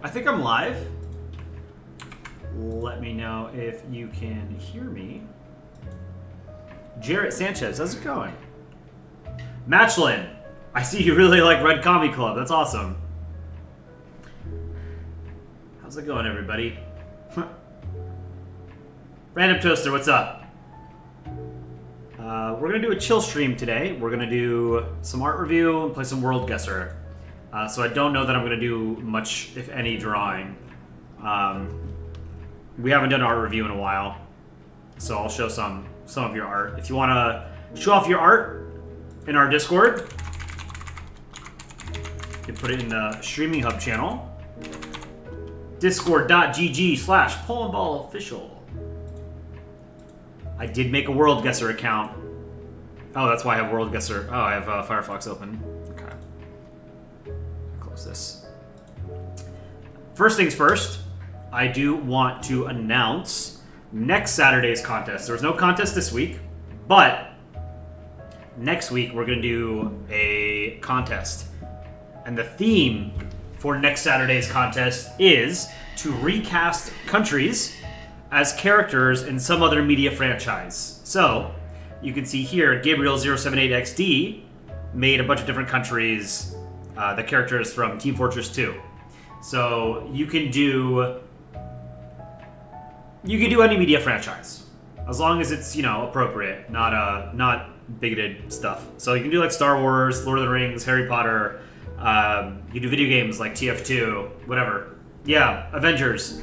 I think I'm live. Let me know if you can hear me. Jarrett Sanchez, how's it going? Matchlin, I see you really like Red Commie Club. That's awesome. How's it going, everybody? Random Toaster, what's up? We're going to do a chill stream today. We're going to do some art review and play some Worldguessr. So I don't know that I'm going to do much, if any, drawing. We haven't done art review in a while, so I'll show some of your art. If you want to show off your art in our Discord, you can put it in the Streaming Hub channel. Discord.gg/PolandballOfficial. I did make a Worldguessr account. Oh, that's why I have Worldguessr. Oh, I have Firefox open. Okay. Close this. First things first, I do want to announce next Saturday's contest. There was no contest this week, but next week we're going to do a contest. And the theme for next Saturday's contest is to recast countries as characters in some other media franchise. So, you can see here, Gabriel078XD made a bunch of different countries, the characters from Team Fortress 2. So, you can do any media franchise, as long as it's, appropriate, not bigoted stuff. So you can do like Star Wars, Lord of the Rings, Harry Potter. You do video games like TF2, whatever. Yeah, Avengers.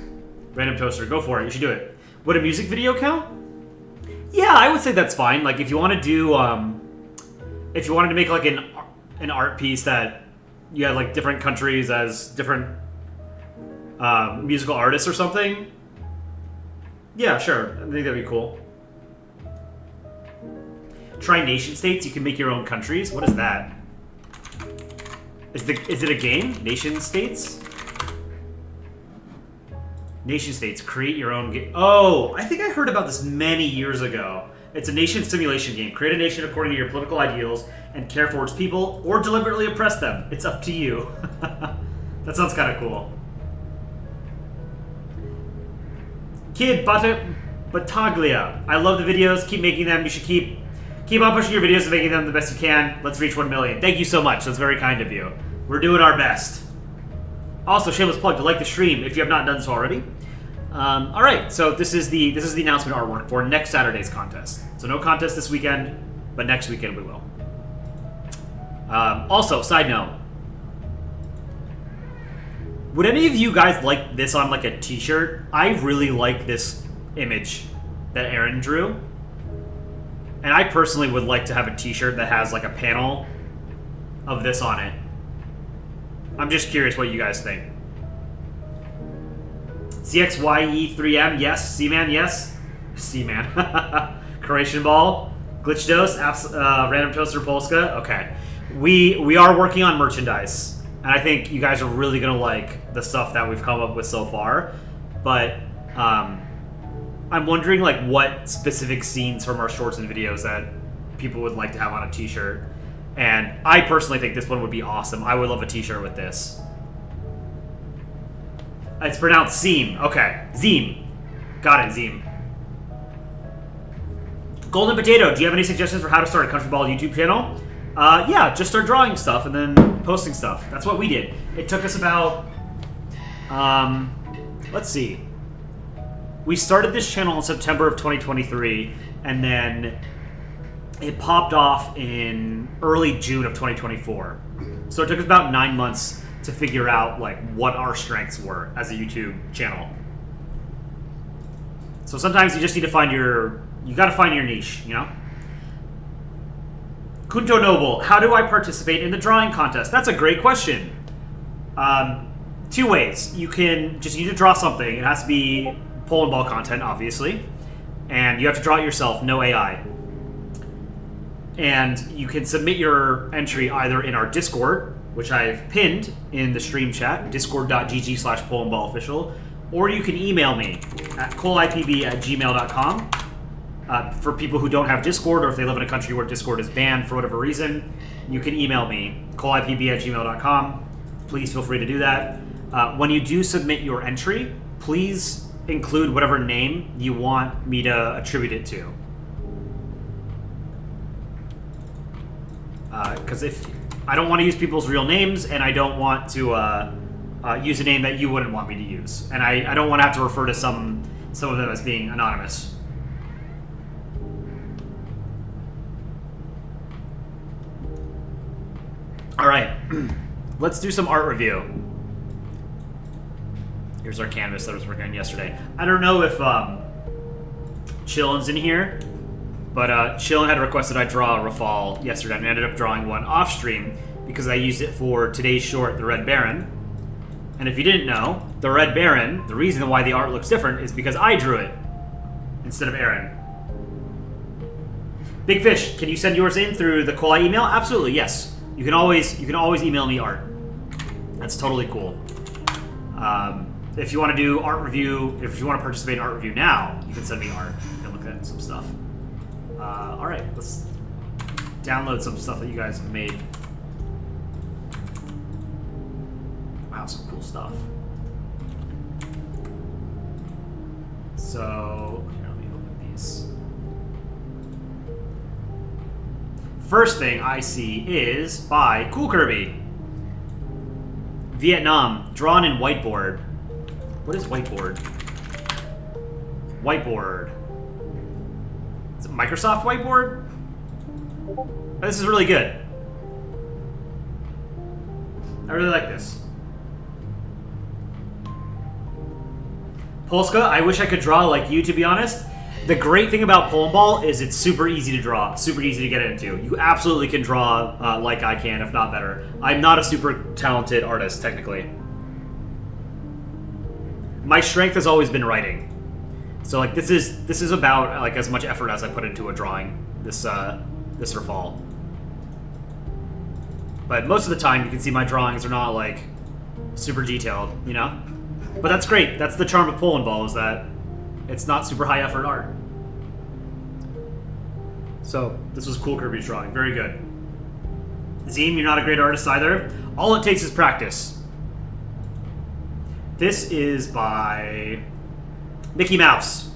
Random Toaster, go for it. You should do it. Would a music video count? Yeah, I would say that's fine. Like if you want to do, if you wanted to make like an art piece that you had like different countries as different musical artists or something. Yeah, sure. I think that'd be cool. Try nation states. You can make your own countries. What is that? Is it a game? Nation states? Nation states. Create your own game. Oh, I think I heard about this many years ago. It's a nation simulation game. Create a nation according to your political ideals and care for its people or deliberately oppress them. It's up to you. That sounds kind of cool. Kid Battaglia. I love the videos. Keep making them. You should keep on pushing your videos and making them the best you can. Let's reach 1 million. Thank you so much. That's very kind of you. We're doing our best. Also, shameless plug to like the stream if you have not done so already. All right, so this is the announcement artwork for next Saturday's contest. So no contest this weekend, but next weekend we will. Also, side note. Would any of you guys like this on like a t-shirt? I really like this image that Aaron drew. And I personally would like to have a t-shirt that has like a panel of this on it. I'm just curious what you guys think. CXYE3M, yes. C-Man, yes. C-Man. Croatian Ball. Glitch Dose, Random Toaster Polska. Okay. We are working on merchandise. And I think you guys are really going to like the stuff that we've come up with so far. But I'm wondering like what specific scenes from our shorts and videos that people would like to have on a t-shirt. And I personally think this one would be awesome. I would love a t-shirt with this. It's pronounced Zeem. Okay. Zeem. Got it, Zeem. Golden Potato, do you have any suggestions for how to start a Country Ball YouTube channel? Yeah, just start drawing stuff and then posting stuff. That's what we did. It took us about, let's see. We started this channel in September of 2023, and then it popped off in early June of 2024. So it took us about 9 months to figure out like what our strengths were as a YouTube channel. So sometimes you just need to find you gotta find your niche, you know? Kunto Noble, how do I participate in the drawing contest? That's a great question. 2 ways. You can just need to draw something. It has to be Polandball content, obviously. And you have to draw it yourself, no AI. And you can submit your entry either in our Discord, which I've pinned in the stream chat, discord.gg/PolandballOfficial, or you can email me at coleipb@gmail.com. For people who don't have Discord, or if they live in a country where Discord is banned for whatever reason, you can email me, coleipb@gmail.com. Please feel free to do that. when you do submit your entry, please include whatever name you want me to attribute it to. Because if I don't want to use people's real names, and I don't want to use a name that you wouldn't want me to use, and I don't want to have to refer to some of them as being anonymous. All right, let's do some art review. Here's our canvas that I was working on yesterday. I don't know if Chillin's in here, but Chillin had requested I draw a Rafale yesterday, and I ended up drawing one off stream because I used it for today's short, The Red Baron. And if you didn't know, The Red Baron, the reason why the art looks different is because I drew it instead of Aaron. Big Fish, can you send yours in through the Kolai email? Absolutely, yes. You can always email me art. That's totally cool. If you want to do art review, if you want to participate in art review now, you can send me art. You can look at some stuff. All right, let's download some stuff that you guys have made. Wow, some cool stuff. So, here, let me open these. First thing I see is by Cool Kirby. Vietnam, drawn in whiteboard. What is whiteboard? Whiteboard. Is it Microsoft Whiteboard? This is really good. I really like this. Polska, I wish I could draw like you, to be honest. The great thing about Polandball is it's super easy to draw, super easy to get into. You absolutely can draw like I can, if not better. I'm not a super talented artist, technically. My strength has always been writing. So like this is about like as much effort as I put into a drawing this Rafale. But most of the time you can see my drawings are not like super detailed, you know? But that's great. That's the charm of Polandball, is that it's not super high effort art. So this was Cool Kirby's drawing. Very good. Zine, you're not a great artist either. All it takes is practice. This is by Mickey Mouse.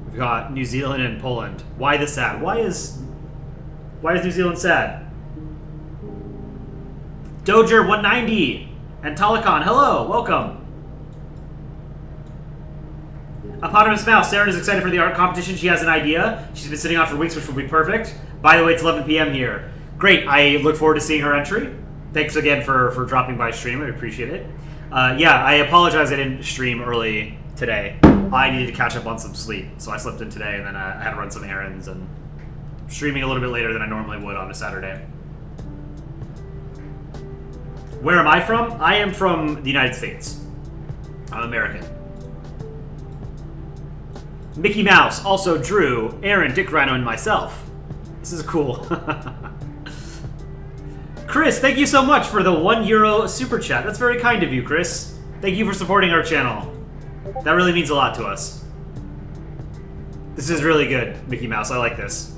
We've got New Zealand and Poland. Why the sad? Why is New Zealand sad? Doger 190 and Talikon, hello, welcome. Eponymous Mouse, Sarah is excited for the art competition. She has an idea. She's been sitting on for weeks, which will be perfect. By the way, it's 11 p.m. here. Great, I look forward to seeing her entry. Thanks again for dropping by stream, I appreciate it. Yeah, I apologize I didn't stream early today. I needed to catch up on some sleep, so I slept in today, and then I had to run some errands, and streaming a little bit later than I normally would on a Saturday. Where am I from? I am from the United States. I'm American. Mickey Mouse also drew Aaron, Dick Rhino, and myself. This is cool. Chris, thank you so much for the €1 super chat. That's very kind of you, Chris. Thank you for supporting our channel. That really means a lot to us. This is really good, Mickey Mouse. I like this.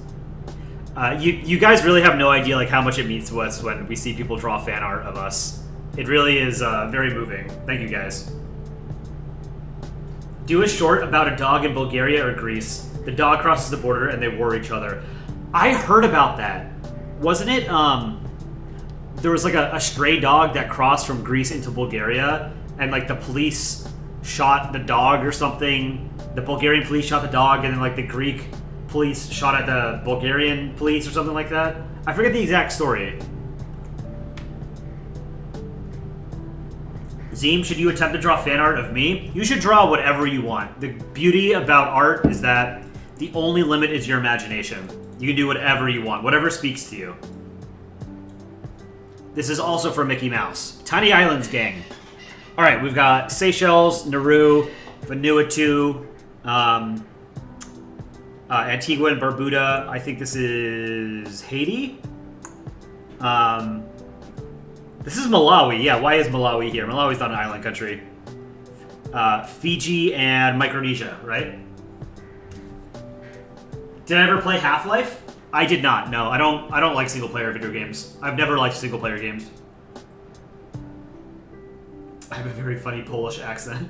You guys really have no idea like how much it means to us when we see people draw fan art of us. It really is very moving. Thank you, guys. Do a short about a dog in Bulgaria or Greece. The dog crosses the border and they war each other. I heard about that. Wasn't it, there was like a stray dog that crossed from Greece into Bulgaria, and like the police shot the dog or something. The Bulgarian police shot the dog, and then like the Greek police shot at the Bulgarian police or something like that. I forget the exact story. Zeem, should you attempt to draw fan art of me? You should draw whatever you want. The beauty about art is that the only limit is your imagination. You can do whatever you want, whatever speaks to you. This is also for Mickey Mouse. Tiny Islands gang. All right, we've got Seychelles, Nauru, Vanuatu, Antigua and Barbuda. I think this is Haiti. This is Malawi. Yeah, why is Malawi here? Malawi's not an island country. Fiji and Micronesia, right? Did I ever play Half-Life? I did not. No, I don't like single-player video games. I've never liked single-player games. I have a very funny Polish accent.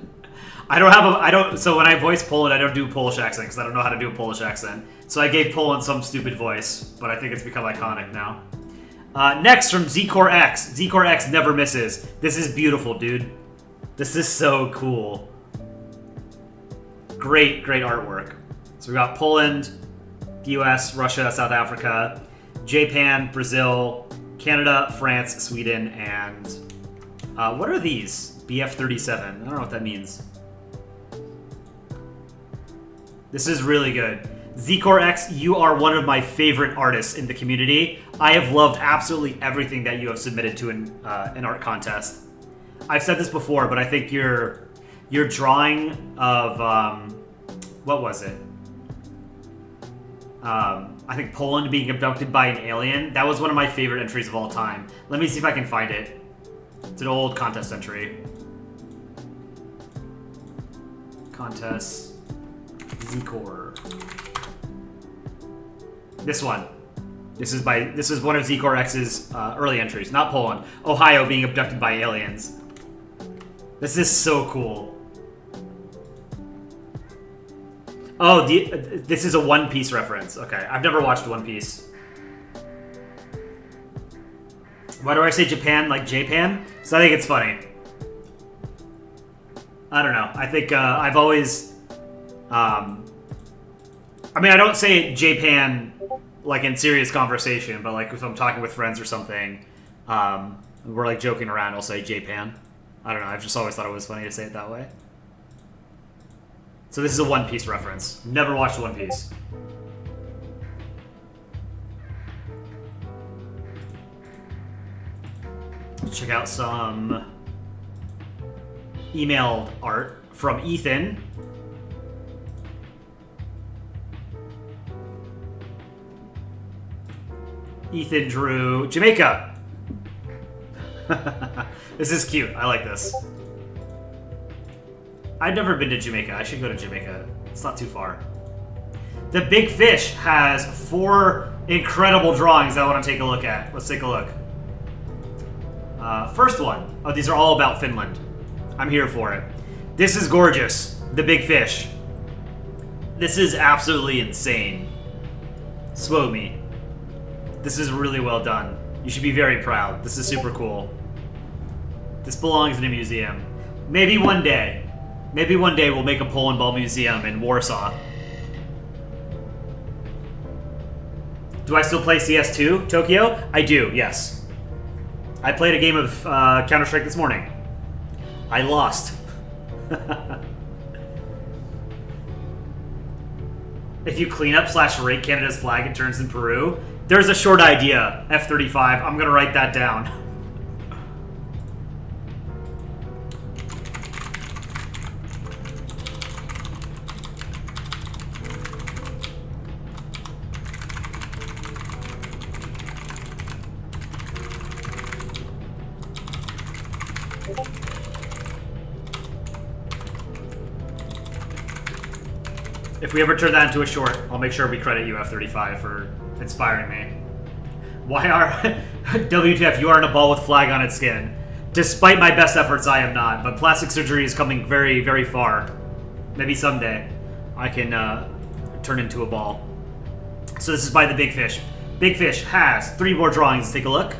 So when I voice Poland, I don't do Polish accent because I don't know how to do a Polish accent. So I gave Poland some stupid voice, but I think it's become iconic now. Next from Zcore X. Zcore X never misses. This is beautiful, dude. This is so cool. Great, great artwork. So we got Poland, the US, Russia, South Africa, Japan, Brazil, Canada, France, Sweden, and what are these? BF-37. I don't know what that means. This is really good. Zcore X, you are one of my favorite artists in the community. I have loved absolutely everything that you have submitted to an art contest. I've said this before, but I think your drawing of what was it? I think Poland being abducted by an alien. That was one of my favorite entries of all time. Let me see if I can find it. It's an old contest entry. Contest. Zcore. This one. This is one of Zcore X's early entries. Not Poland. Ohio being abducted by aliens. This is so cool. Oh, this is a One Piece reference. Okay, I've never watched One Piece. Why do I say Japan like Japan? So I think it's funny. I don't know. I think I've always... I mean, I don't say Japan like in serious conversation, but like if I'm talking with friends or something, we're like joking around, I'll say Japan. I don't know. I've just always thought it was funny to say it that way. So this is a One Piece reference. Never watched One Piece. Check out some emailed art from Ethan. Ethan drew Jamaica. This is cute. I like this. I've never been to Jamaica. I should go to Jamaica. It's not too far. The Big Fish has 4 incredible drawings I want to take a look at. Let's take a look. First one. Oh, these are all about Finland. I'm here for it. This is gorgeous. The Big Fish. This is absolutely insane. Swow me. This is really well done. You should be very proud. This is super cool. This belongs in a museum. Maybe one day. Maybe one day we'll make a Polandball museum in Warsaw. Do I still play CS2, Tokyo? I do, yes. I played a game of Counter-Strike this morning. I lost. If you clean up / rake Canada's flag, it turns in Peru. There's a short idea, F-35. I'm gonna write that down. If we ever turn that into a short, I'll make sure we credit you, F-35, for inspiring me. Why are... WTF, you aren't a ball with flag on its skin. Despite my best efforts, I am not. But plastic surgery is coming very, very far. Maybe someday I can turn into a ball. So this is by the Big Fish. Big Fish has 3 more drawings. Let's take a look.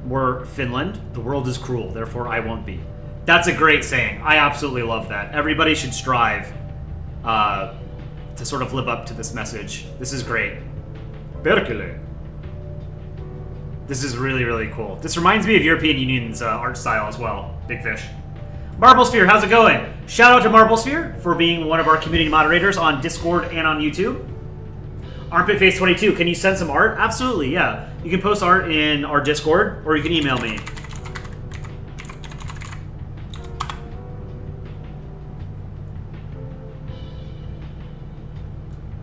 We're Finland. The world is cruel, therefore I won't be. That's a great saying. I absolutely love that. Everybody should strive to sort of live up to this message. This is great. Perkele. This is really, really cool. This reminds me of European Union's art style as well. Big Fish. Marblesphere, how's it going? Shout out to Marblesphere for being one of our community moderators on Discord and on YouTube. ArmpitFace22, can you send some art? Absolutely, yeah. You can post art in our Discord, or you can email me.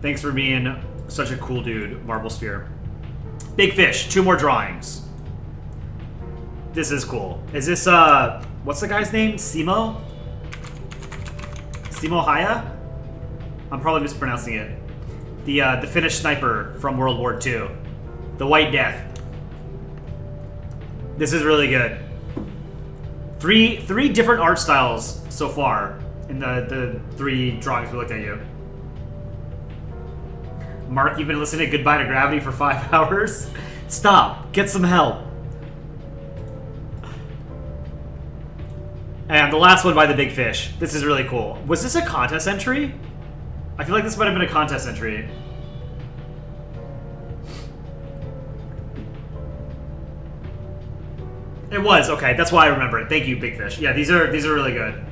Thanks for being such a cool dude, Marblesphere. Big Fish, 2 more drawings. This is cool. Is this, what's the guy's name? Simo? Simo Haya? I'm probably mispronouncing it. The Finnish sniper from World War II. The White Death. This is really good. Three different art styles so far in the 3 drawings we looked at you. Mark, you've been listening to Goodbye to Gravity for 5 hours? Stop. Get some help. And the last one by the Big Fish. This is really cool. Was this a contest entry? I feel like this might have been a contest entry. It was, okay, that's why I remember it. Thank you, Big Fish. Yeah, these are really good.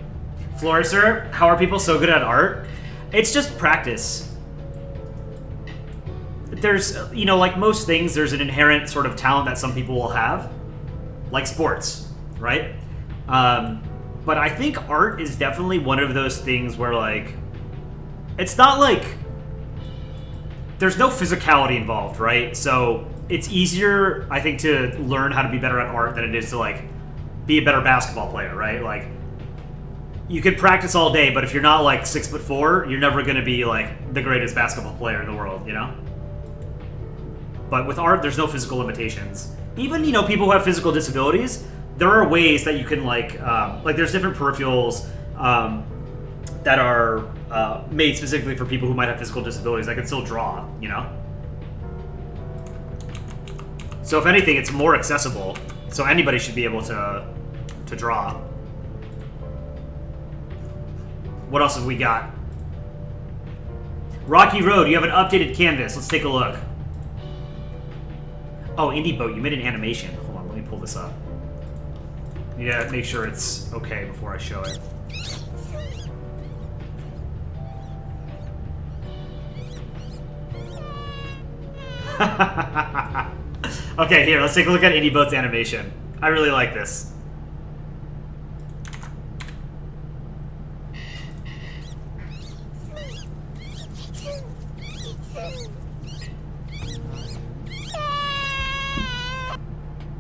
Floriser, how are people so good at art? It's just practice. There's, you know, like most things, there's an inherent sort of talent that some people will have. Like sports, right? But I think art is definitely one of those things where, like, it's not like there's no physicality involved, right? So it's easier, I think, to learn how to be better at art than it is to, like, be a better basketball player, right? Like, you could practice all day, but if you're not, like, 6'4", you're never going to be, like, the greatest basketball player in the world, you know? But with art, there's no physical limitations. Even, you know, people who have physical disabilities, there are ways that you can, like there's different peripherals that are made specifically for people who might have physical disabilities that can still draw, you know? So if anything, it's more accessible. So anybody should be able to draw. What else have we got? Rocky Road, you have an updated canvas. Let's take a look. Oh, Indie Boat, you made an animation. Hold on, let me pull this up. Need to make sure it's okay before I show it. Okay, here, let's take a look at Indie Boat's animation. I really like this.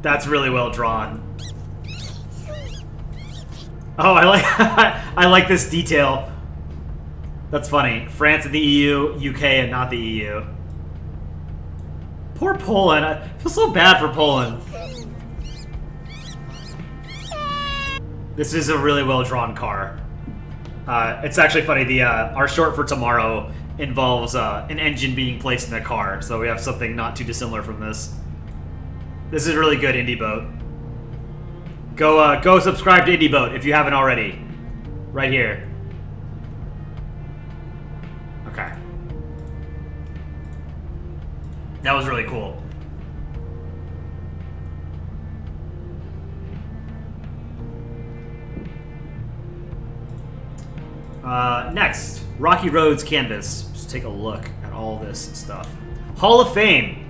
That's really well drawn. Oh, I like I like this detail. That's funny. France and the EU, UK and not the EU. Poor Poland. I feel so bad for Poland. This is a really well drawn car. It's actually funny. The our short for tomorrow involves an engine being placed in a car, so we have something not too dissimilar from this. This is really good, Indie Boat. Go subscribe to Indie Boat if you haven't already. Right here. Okay. That was really cool. Next, Rocky Road's canvas. Just take a look at all this stuff. Hall of Fame.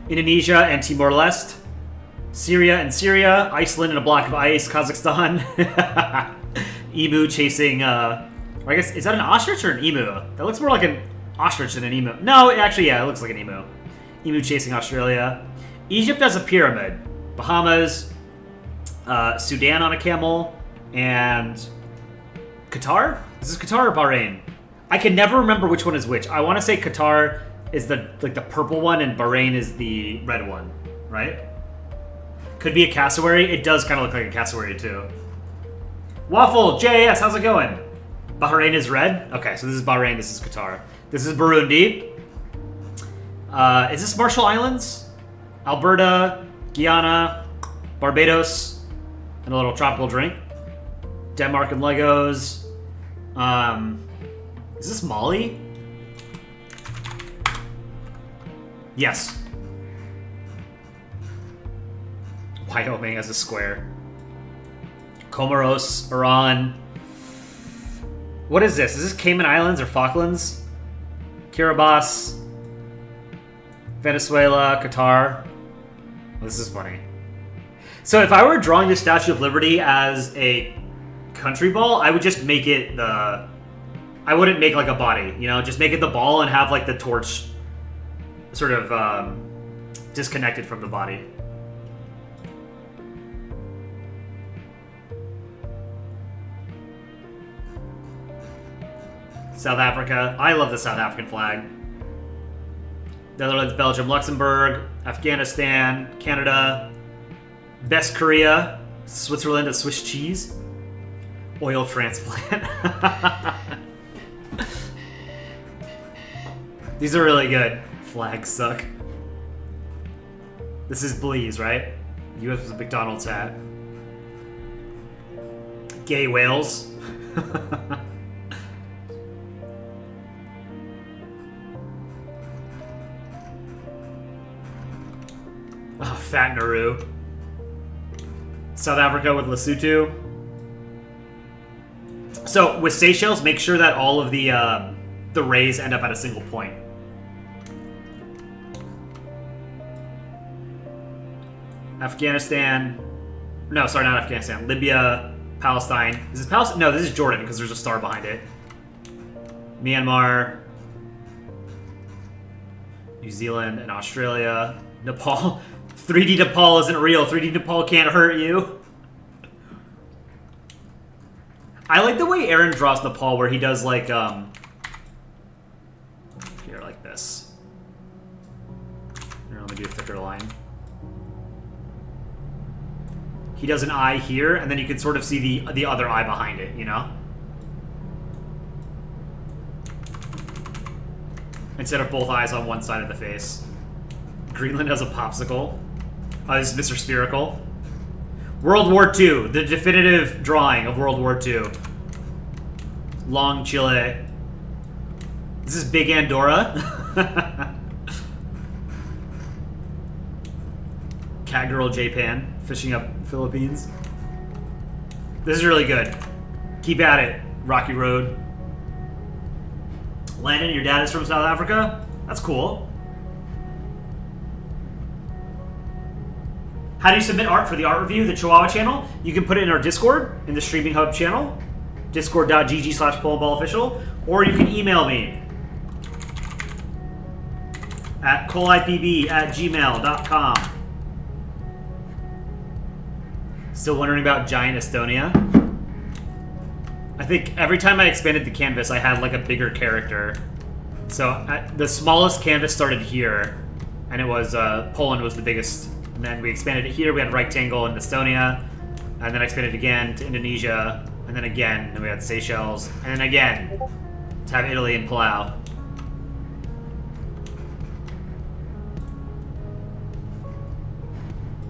Indonesia and Timor-Leste. Syria and Syria. Iceland and a block of ice. Kazakhstan. Emu chasing, I guess, is that an ostrich or an emu? That looks more like an ostrich than an emu. No, actually, yeah, it looks like an emu. Emu chasing Australia. Egypt has a pyramid. Bahamas. Sudan on a camel. And Qatar? Is this Qatar or Bahrain? I can never remember which one is which. I want to say Qatar is the purple one and Bahrain is the red one, right? Could be a cassowary. It does kind of look like a cassowary too. Waffle, JAS, how's it going? Bahrain is red? Okay, so this is Bahrain, this is Qatar. This is Burundi. Is this Marshall Islands? Alberta, Guyana, Barbados, and a little tropical drink. Denmark and Legos. Is this Mali? Yes. Wyoming as a square. Comoros, Iran. What is this? Is this Cayman Islands or Falklands? Kiribati. Venezuela, Qatar. This is funny. So if I were drawing the Statue of Liberty as a country ball, I would just make it the... I wouldn't make like a body, you know? Just make it the ball and have like the torch sort of disconnected from the body. South Africa. I love the South African flag. Netherlands, Belgium, Luxembourg, Afghanistan, Canada, Best Korea, Switzerland, a Swiss cheese. Oil transplant. These are really good. Flags suck. This is Belize, right? US with a McDonald's hat. Gay whales. Oh, fat Nauru. South Africa with Lesotho. So with Seychelles, make sure that all of the rays end up at a single point. Afghanistan. No, sorry, not Afghanistan. Libya, Palestine. Is this Palestine? No, this is Jordan because there's a star behind it. Myanmar, New Zealand, and Australia. Nepal. 3D Nepal isn't real. 3D Nepal can't hurt you. I like the way Aaron draws Nepal, where he does like here, like this. Here, let me do a thicker line. He does an eye here, and then you can sort of see the other eye behind it, you know? Instead of both eyes on one side of the face. Greenland has a popsicle. This is Mr. Spherical. World War II, the definitive drawing of World War II. Long Chile. This is Big Andorra. Catgirl Japan, fishing up Philippines. This is really good. Keep at it, Rocky Road. Landon, your dad is from South Africa? That's cool. How do you submit art for the art review, the Chihuahua channel? You can put it in our Discord, in the Streaming Hub channel, discord.gg/PolandballOfficial, or you can email me at colipb@gmail.com. Still wondering about Giant Estonia? I think every time I expanded the canvas, I had like a bigger character. So the smallest canvas started here, and it was Poland was the biggest. And then we expanded it here. We had Rectangle in Estonia, and then I expanded again to Indonesia, and then again, and we had Seychelles, and then again to have Italy and Palau.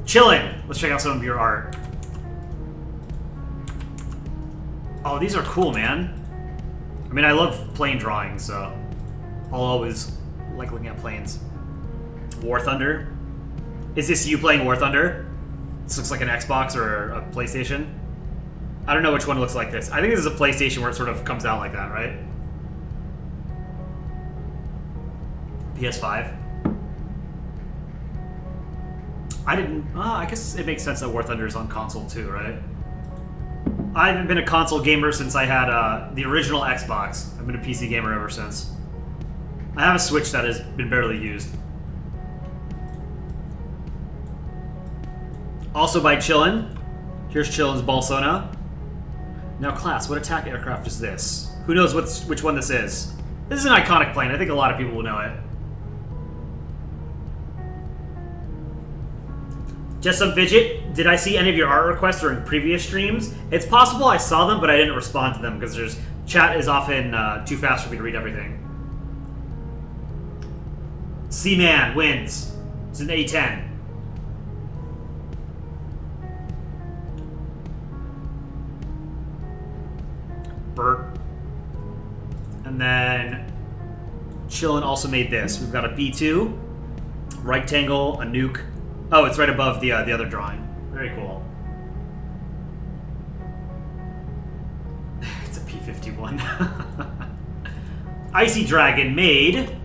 Chillin'. Let's check out some of your art. Oh, these are cool, man. I mean, I love plane drawing, so I'll always like looking at planes. War Thunder. Is this you playing War Thunder? This looks like an Xbox or a PlayStation. I don't know which one looks like this. I think this is a PlayStation where it sort of comes out like that, right? PS5. I didn't... I guess it makes sense that War Thunder is on console too, right? I haven't been a console gamer since I had the original Xbox. I've been a PC gamer ever since. I have a Switch that has been barely used. Also by Chillin'. Here's Chillin's Balsona. Now, class, what attack aircraft is this? Who knows which one this is? This is an iconic plane. I think a lot of people will know it. Just some fidget. Did I see any of your art requests during previous streams? It's possible I saw them, but I didn't respond to them because chat is often too fast for me to read everything. Seaman wins. It's an A10. Bert. And then Chillin' also made this. We've got a B2, rectangle, a nuke. Oh, it's right above the other drawing. Very cool. It's a P-51. Icy Dragon made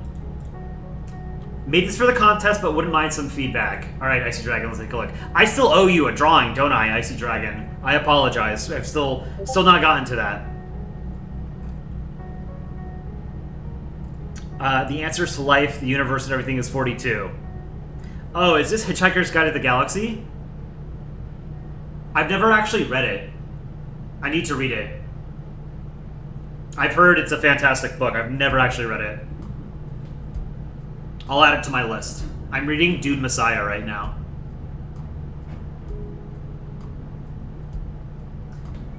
this for the contest, but wouldn't mind some feedback. All right, Icy Dragon, let's take a look. I still owe you a drawing, don't I, Icy Dragon? I apologize. I've still not gotten to that. The answers to life, the universe, and everything is 42. Oh, is this Hitchhiker's Guide to the Galaxy? I've never actually read it. I need to read it. I've heard it's a fantastic book. I've never actually read it. I'll add it to my list. I'm reading Dune Messiah right now.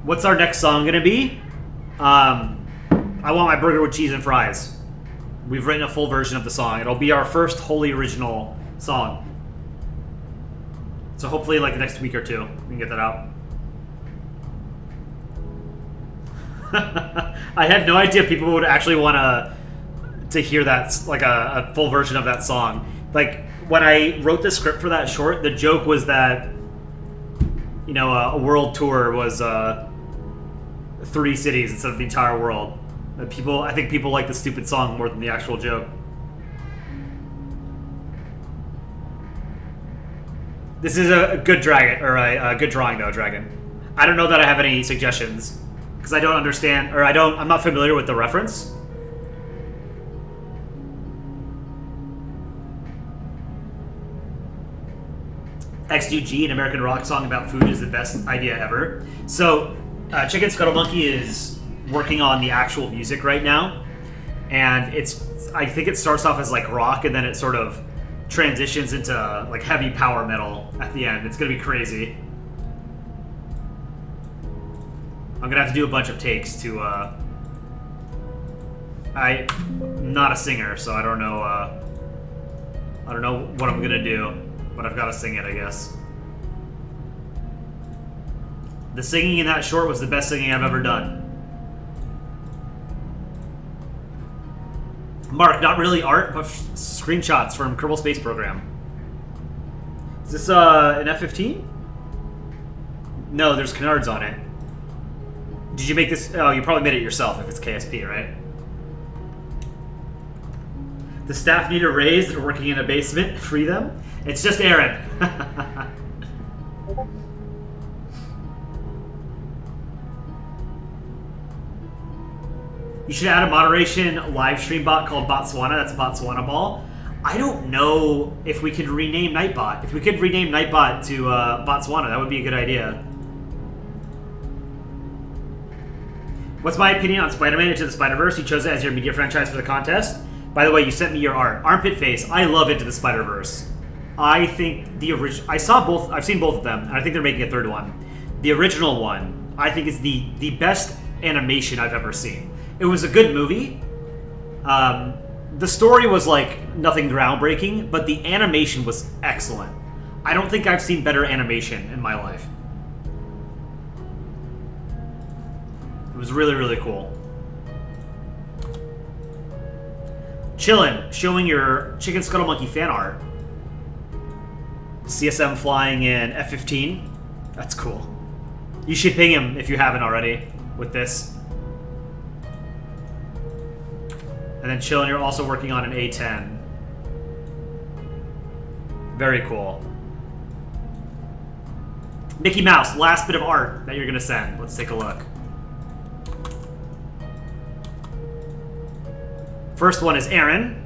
What's our next song gonna be? I want my burger with cheese and fries. We've written a full version of the song. It'll be our first wholly original song. So hopefully, like the next week or two, we can get that out. I had no idea people would actually want to hear that, like a full version of that song. Like when I wrote the script for that short, the joke was that, you know, a world tour was 3 cities instead of the entire world. I think people like the stupid song more than the actual joke. This is a good dragon, or a good drawing though, Dragon. I don't know that I have any suggestions because I don't understand, or I'm not familiar with the reference. X2G, an American rock song about food, is the best idea ever. So, Chicken Scuttle Monkey is working on the actual music right now, and I think it starts off as like rock, and then it sort of transitions into like heavy power metal at the end. It's gonna be crazy. I'm gonna have to do a bunch of takes to. I'm not a singer, so I don't know. I don't know what I'm gonna do, but I've got to sing it, I guess. The singing in that short was the best singing I've ever done. Mark, not really art, but screenshots from Kerbal Space Program. Is this an F-15? No, there's canards on it. Did you make this? Oh, you probably made it yourself if it's KSP, right? The staff need a raise. They're working in a basement. Free them. It's just Aaron. You should add a moderation live stream bot called Botswana. That's Botswanaball. I don't know if we could rename Nightbot. If we could rename Nightbot to Botswana, that would be a good idea. What's my opinion on Spider-Man Into the Spider-Verse? You chose it as your media franchise for the contest. By the way, you sent me your art. Armpit Face. I love Into the Spider-Verse. I think the original... I saw both... I've seen both of them, and I think they're making a third one. The original one, I think, is the best animation I've ever seen. It was a good movie. The story was like nothing groundbreaking, but the animation was excellent. I don't think I've seen better animation in my life. It was really, really cool. Chillin', showing your Chicken Scuttle Monkey fan art. CSM flying in F-15. That's cool. You should ping him if you haven't already with this. And then Chillin', you're also working on an A-10. Very cool. Mickey Mouse, last bit of art that you're going to send. Let's take a look. First one is Aaron,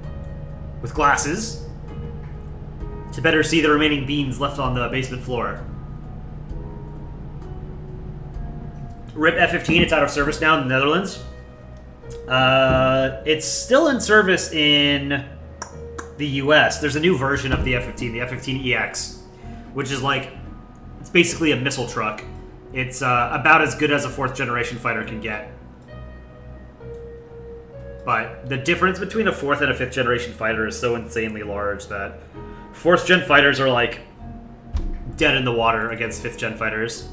with glasses, to better see the remaining beans left on the basement floor. RIP F-15, it's out of service now in the Netherlands. It's still in service in the US. There's a new version of the F-15, the F-15EX, which is like, it's basically a missile truck. It's about as good as a 4th generation fighter can get. But the difference between a 4th and a 5th generation fighter is so insanely large that 4th gen fighters are like dead in the water against 5th gen fighters.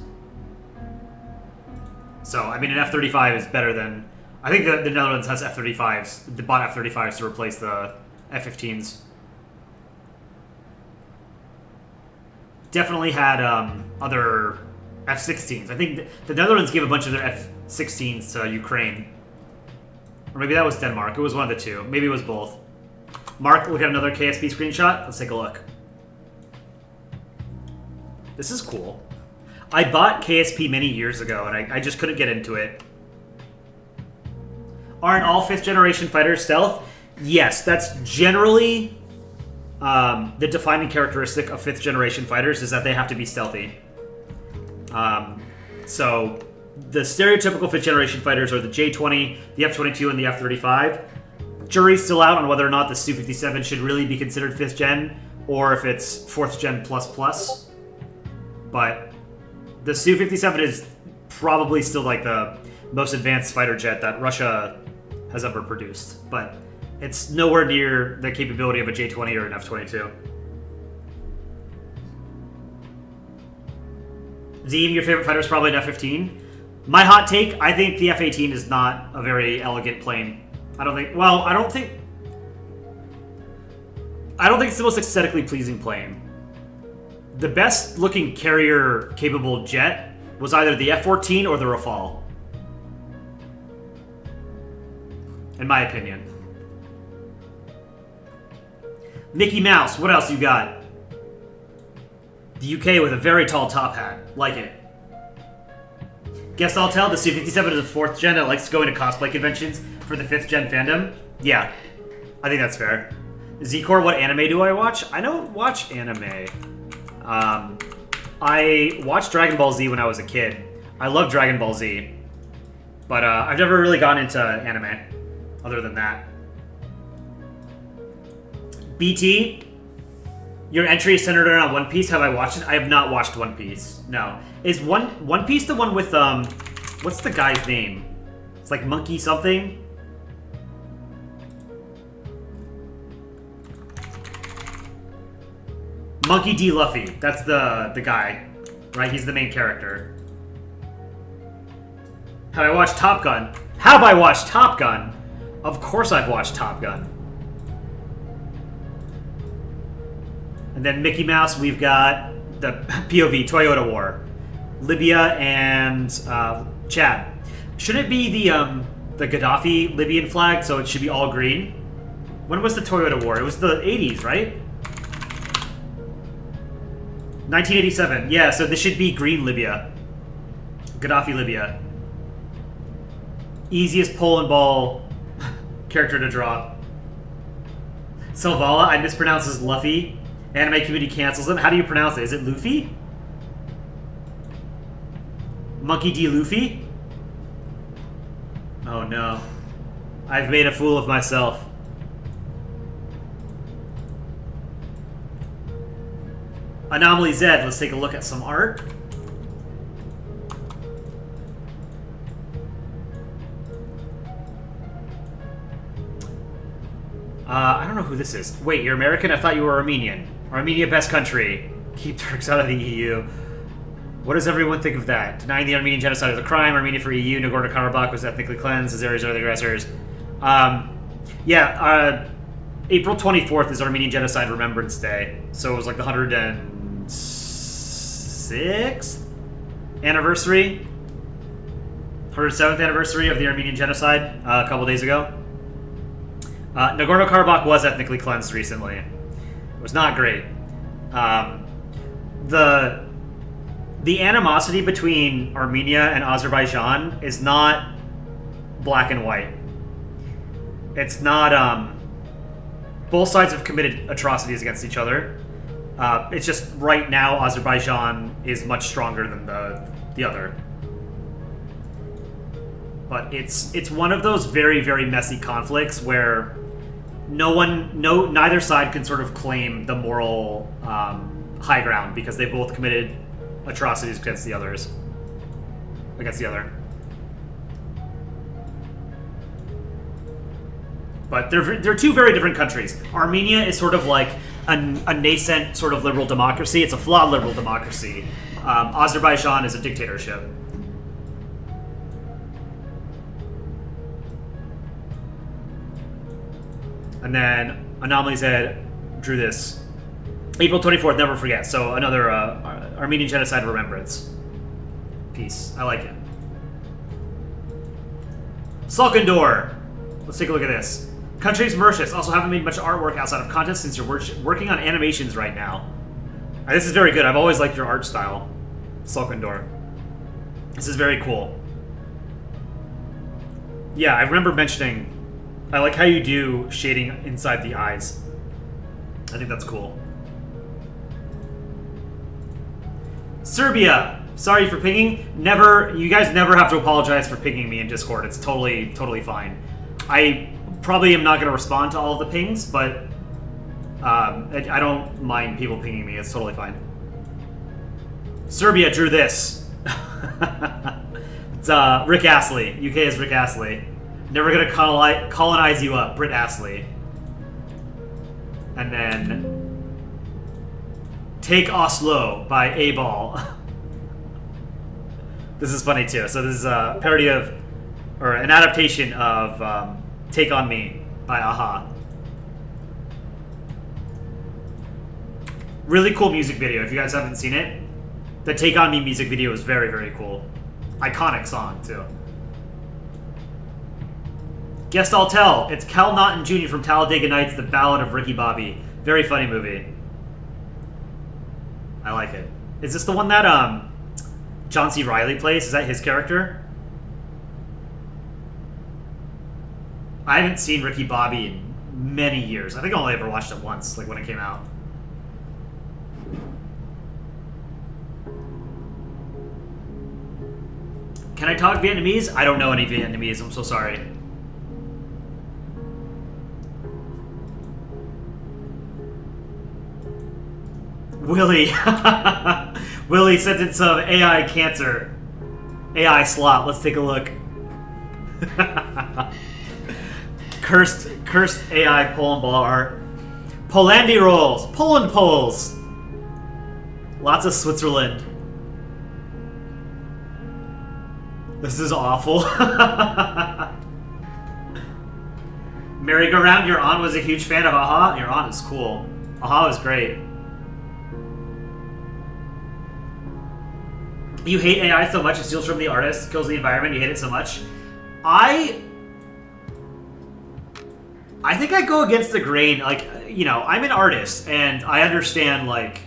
So, I mean, an F-35 is better than... I think the Netherlands has F-35s, they bought F-35s to replace the F-15s. Definitely had other F-16s. I think the Netherlands gave a bunch of their F-16s to Ukraine. Or maybe that was Denmark. It was one of the two. Maybe it was both. Mark, look at another KSP screenshot. Let's take a look. This is cool. I bought KSP many years ago, and I just couldn't get into it. Aren't all 5th generation fighters stealth? Yes, that's generally the defining characteristic of 5th generation fighters is that they have to be stealthy. So the stereotypical 5th generation fighters are the J-20, the F-22, and the F-35. Jury's still out on whether or not the Su-57 should really be considered 5th gen, or if it's 4th gen plus plus. But the Su-57 is probably still like the most advanced fighter jet that Russia has ever produced, but it's nowhere near the capability of a J-20 or an F-22. Zeem, your favorite fighter is probably an F-15. My hot take, I think the F-18 is not a very elegant plane. I don't think it's the most aesthetically pleasing plane. The best looking carrier capable jet was either the F-14 or the Rafale. In my opinion. Mickey Mouse, what else you got? The UK with a very tall top hat. Like it. Guess I'll tell, the Su-57 is the 4th gen that likes to go into cosplay conventions for the 5th gen fandom. Yeah, I think that's fair. Z-Core, what anime do I watch? I don't watch anime. I watched Dragon Ball Z when I was a kid. I love Dragon Ball Z. But I've never really gone into anime, other than that. BT, your entry is centered around One Piece. Have I watched it? I have not watched One Piece. No. Is One Piece the one with, what's the guy's name? It's like Monkey something? Monkey D. Luffy. That's the guy, right? He's the main character. Have I watched Top Gun? Have I watched Top Gun? Of course I've watched Top Gun. And then Mickey Mouse, we've got the POV, Toyota War. Libya and Chad. Should it be the Gaddafi Libyan flag, so it should be all green? When was the Toyota War? It was the 80s, right? 1987. Yeah, so this should be green Libya. Gaddafi Libya. Easiest Polandball character to draw. Selvala, I mispronounce as Luffy. Anime community cancels him. How do you pronounce it? Is it Luffy? Monkey D. Luffy? Oh no. I've made a fool of myself. Anomaly Zed, let's take a look at some art. I don't know who this is. Wait, you're American? I thought you were Armenian. Armenia, best country. Keep Turks out of the EU. What does everyone think of that? Denying the Armenian genocide is a crime. Armenia for EU. Nagorno-Karabakh was ethnically cleansed. Azeris are the aggressors. April 24th is Armenian Genocide Remembrance Day. So it was like the 106th anniversary? 107th anniversary of the Armenian Genocide a couple days ago. Nagorno-Karabakh was ethnically cleansed recently. It was not great. The animosity between Armenia and Azerbaijan is not black and white. It's not, both sides have committed atrocities against each other. It's just right now Azerbaijan is much stronger than the other. But it's one of those very, very messy conflicts where neither side can sort of claim the moral high ground because they both committed atrocities against the other. But they're two very different countries. Armenia is sort of like a nascent sort of liberal democracy. It's a flawed liberal democracy. Azerbaijan is a dictatorship. And then Anomaly Zed drew this. April 24th, never forget. So another Armenian Genocide Remembrance piece. I like it. Sulkin Door. Let's take a look at this. Countries Mercius also haven't made much artwork outside of content since you're working on animations right now. This is very good. I've always liked your art style, Sulkin Door. This is very cool. Yeah, I remember mentioning, I like how you do shading inside the eyes. I think that's cool. Serbia! Sorry for pinging. You guys never have to apologize for pinging me in Discord. It's totally fine. I probably am not going to respond to all of the pings, but I don't mind people pinging me. It's totally fine. Serbia drew this. It's Rick Astley. UK is Rick Astley. Never gonna colonize you up, Britt Astley. And then Take Oslo by A-Ball. This is funny too. So this is a parody of, or an adaptation of Take On Me by Aha. Really cool music video. If you guys haven't seen it, the Take On Me music video is very, very cool. Iconic song too. Guest I'll Tell. It's Cal Naughton Jr. from Talladega Nights, The Ballad of Ricky Bobby. Very funny movie. I like it. Is this the one that John C. Reilly plays? Is that his character? I haven't seen Ricky Bobby in many years. I think I only ever watched it once, like when it came out. Can I talk Vietnamese? I don't know any Vietnamese. I'm so sorry. Willie. Willie sent in some AI cancer. AI slot. Let's take a look. Cursed AI Polandball art. Polandi rolls. Poland poles. Lots of Switzerland. This is awful. Merry-Go-Round, your aunt was a huge fan of Aha. Your aunt is cool. Aha is great. You hate AI so much it steals from the artist, kills the environment, you hate it so much. I think I go against the grain. Like, you know, I'm an artist, and I understand, like,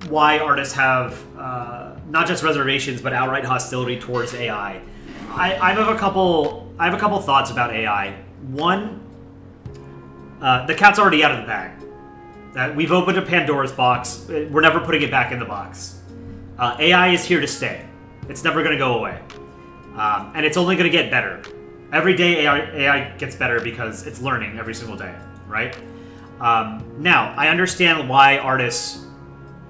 why artists have not just reservations, but outright hostility towards AI. I have a couple thoughts about AI. One, the cat's already out of the bag. We've opened a Pandora's box. We're never putting it back in the box. AI is here to stay. It's never going to go away. And it's only going to get better. Every day AI gets better because it's learning every single day, right? Now, I understand why artists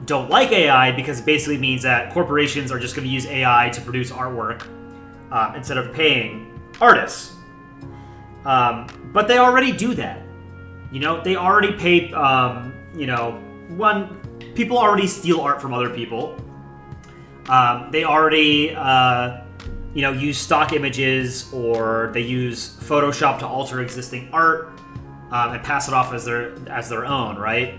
don't like AI, because it basically means that corporations are just going to use AI to produce artwork instead of paying artists. But they already do that. You know, they already pay, people already steal art from other people. They already, use stock images, or they use Photoshop to alter existing art and pass it off as their own, right?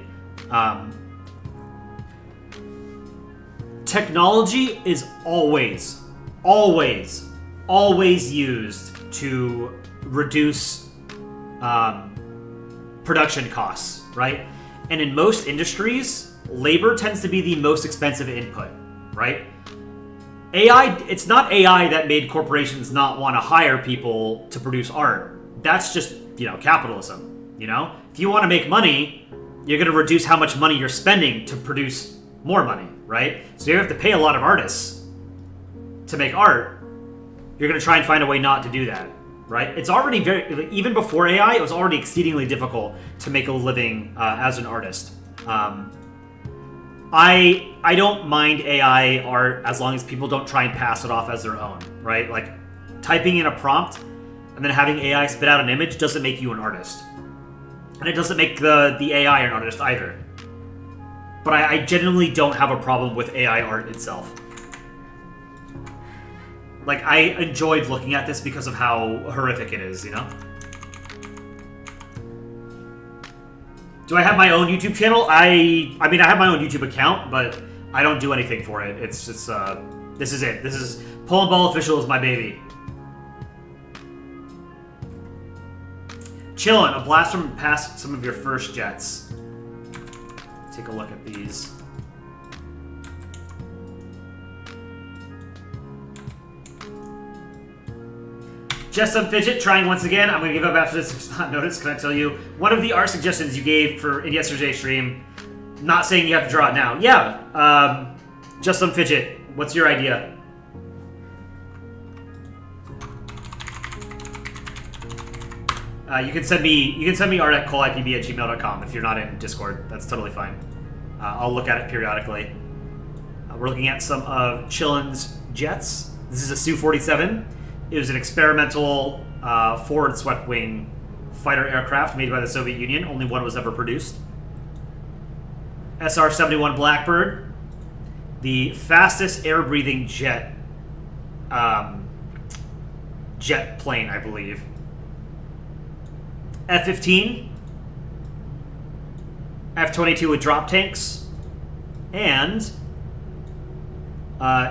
Technology is always used to reduce production costs, right? And in most industries, labor tends to be the most expensive input, right? AI, it's not AI that made corporations not want to hire people to produce art. That's just, capitalism, If you want to make money, you're going to reduce how much money you're spending to produce more money, right? So you have to pay a lot of artists to make art. You're going to try and find a way not to do that, right? It's already even before AI, it was already exceedingly difficult to make a living as an artist. I don't mind AI art as long as people don't try and pass it off as their own, right? Like, typing in a prompt and then having AI spit out an image doesn't make you an artist. And it doesn't make the AI an artist either. But I genuinely don't have a problem with AI art itself. Like, I enjoyed looking at this because of how horrific it is, Do I have my own YouTube channel? I mean, I have my own YouTube account, but I don't do anything for it. It's just, this is it. This is, Polandball Official is my baby. Chillin', a blast from past some of your first jets. Take a look at these. Just some fidget, trying once again. I'm going to give up after this if it's not noticed. Can I tell you? One of the art suggestions you gave in yesterday's stream, not saying you have to draw it now. Yeah, just some fidget. What's your idea? You can send me art at coleipb@gmail.com if you're not in Discord. That's totally fine. I'll look at it periodically. We're looking at some of Chillin's jets. This is a Su-47. It was an experimental forward swept wing fighter aircraft made by the Soviet Union. Only one was ever produced. SR-71 Blackbird, the fastest air-breathing jet plane, I believe. F-15, F-22 with drop tanks, and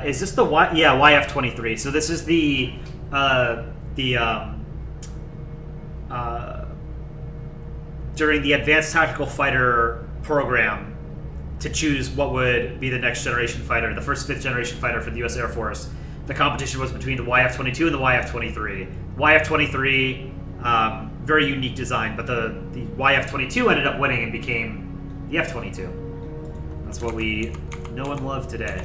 is this the YF-23? So this is the during the Advanced Tactical Fighter program to choose what would be the next generation fighter, the first 5th generation fighter for the U.S. Air Force. The competition was between the YF-22 and the YF-23. YF-23, very unique design, but the YF-22 ended up winning and became the F-22. That's what we know and love today.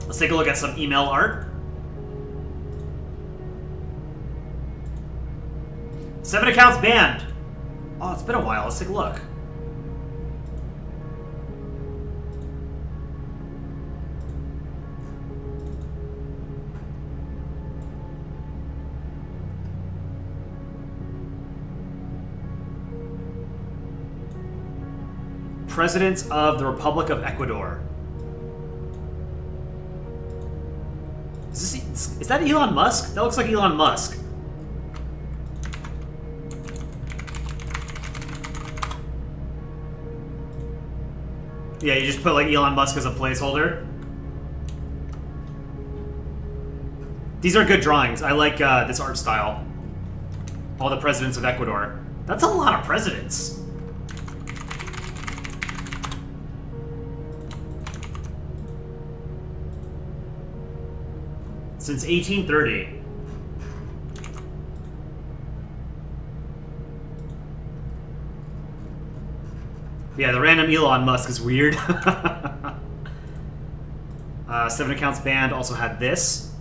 Let's take a look at some email art. 7 accounts banned. Oh, it's been a while. Let's take a look. Presidents of the Republic of Ecuador. Is that Elon Musk? That looks like Elon Musk. Yeah, you just put like Elon Musk as a placeholder. These are good drawings. I like this art style. All the presidents of Ecuador. That's a lot of presidents. Since 1830. Yeah, the random Elon Musk is weird. 7 accounts banned also had this.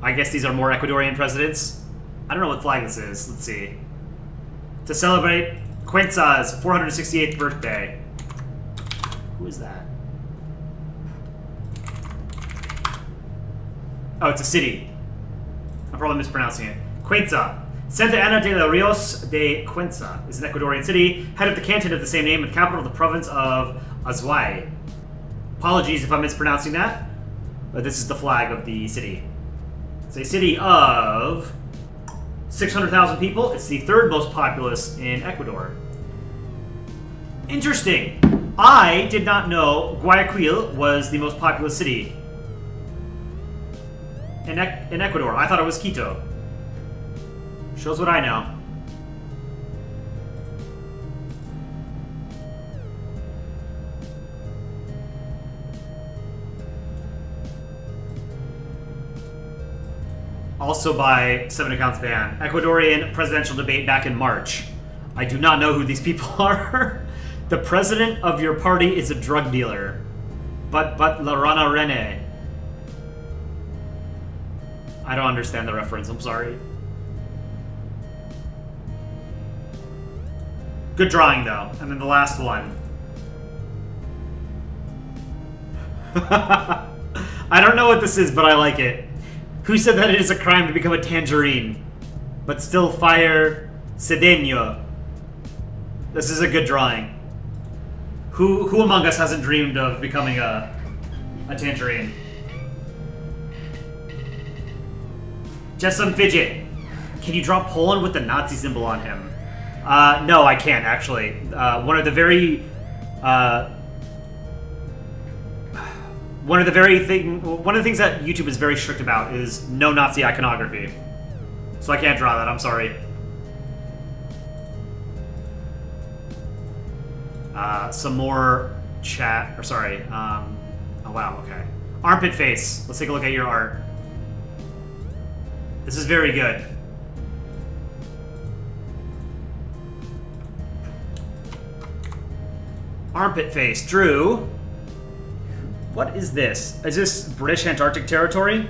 I guess these are more Ecuadorian presidents. I don't know what flag this is. Let's see. To celebrate Cuenca's 468th birthday. Who is that? Oh, it's a city. I'm probably mispronouncing it. Cuenca. Santa Ana de los Rios de Cuenca is an Ecuadorian city, head of the canton of the same name and capital of the province of Azuay. Apologies if I'm mispronouncing that, but this is the flag of the city. It's a city of 600,000 people. It's the 3rd most populous in Ecuador. Interesting. I did not know Guayaquil was the most populous city in Ecuador. I thought it was Quito. Shows what I know. Also by 7 accounts ban. Ecuadorian presidential debate back in March. I do not know who these people are. The president of your party is a drug dealer. But La Rana Rene. I don't understand the reference, I'm sorry. Good drawing, though. And then the last one. I don't know what this is, but I like it. Who said that it is a crime to become a tangerine, but still fire Cedeno? This is a good drawing. Who among us hasn't dreamed of becoming a tangerine? Just some fidget. Can you draw Poland with the Nazi symbol on him? No, I can't, actually. One of the things that YouTube is very strict about is no Nazi iconography. So I can't draw that, I'm sorry. Some more chat, or sorry, oh wow, okay. Armpit face, let's take a look at your art. This is very good. Armpit face, Drew. What is this? Is this British Antarctic territory?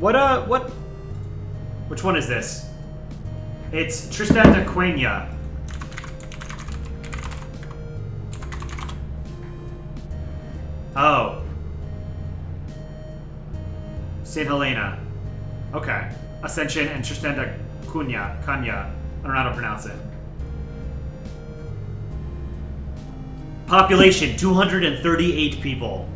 What, which one is this? It's Tristan da Cunha. Oh. St. Helena. Okay. Ascension and Tristan da Cunha. I don't know how to pronounce it. Population, 238 people.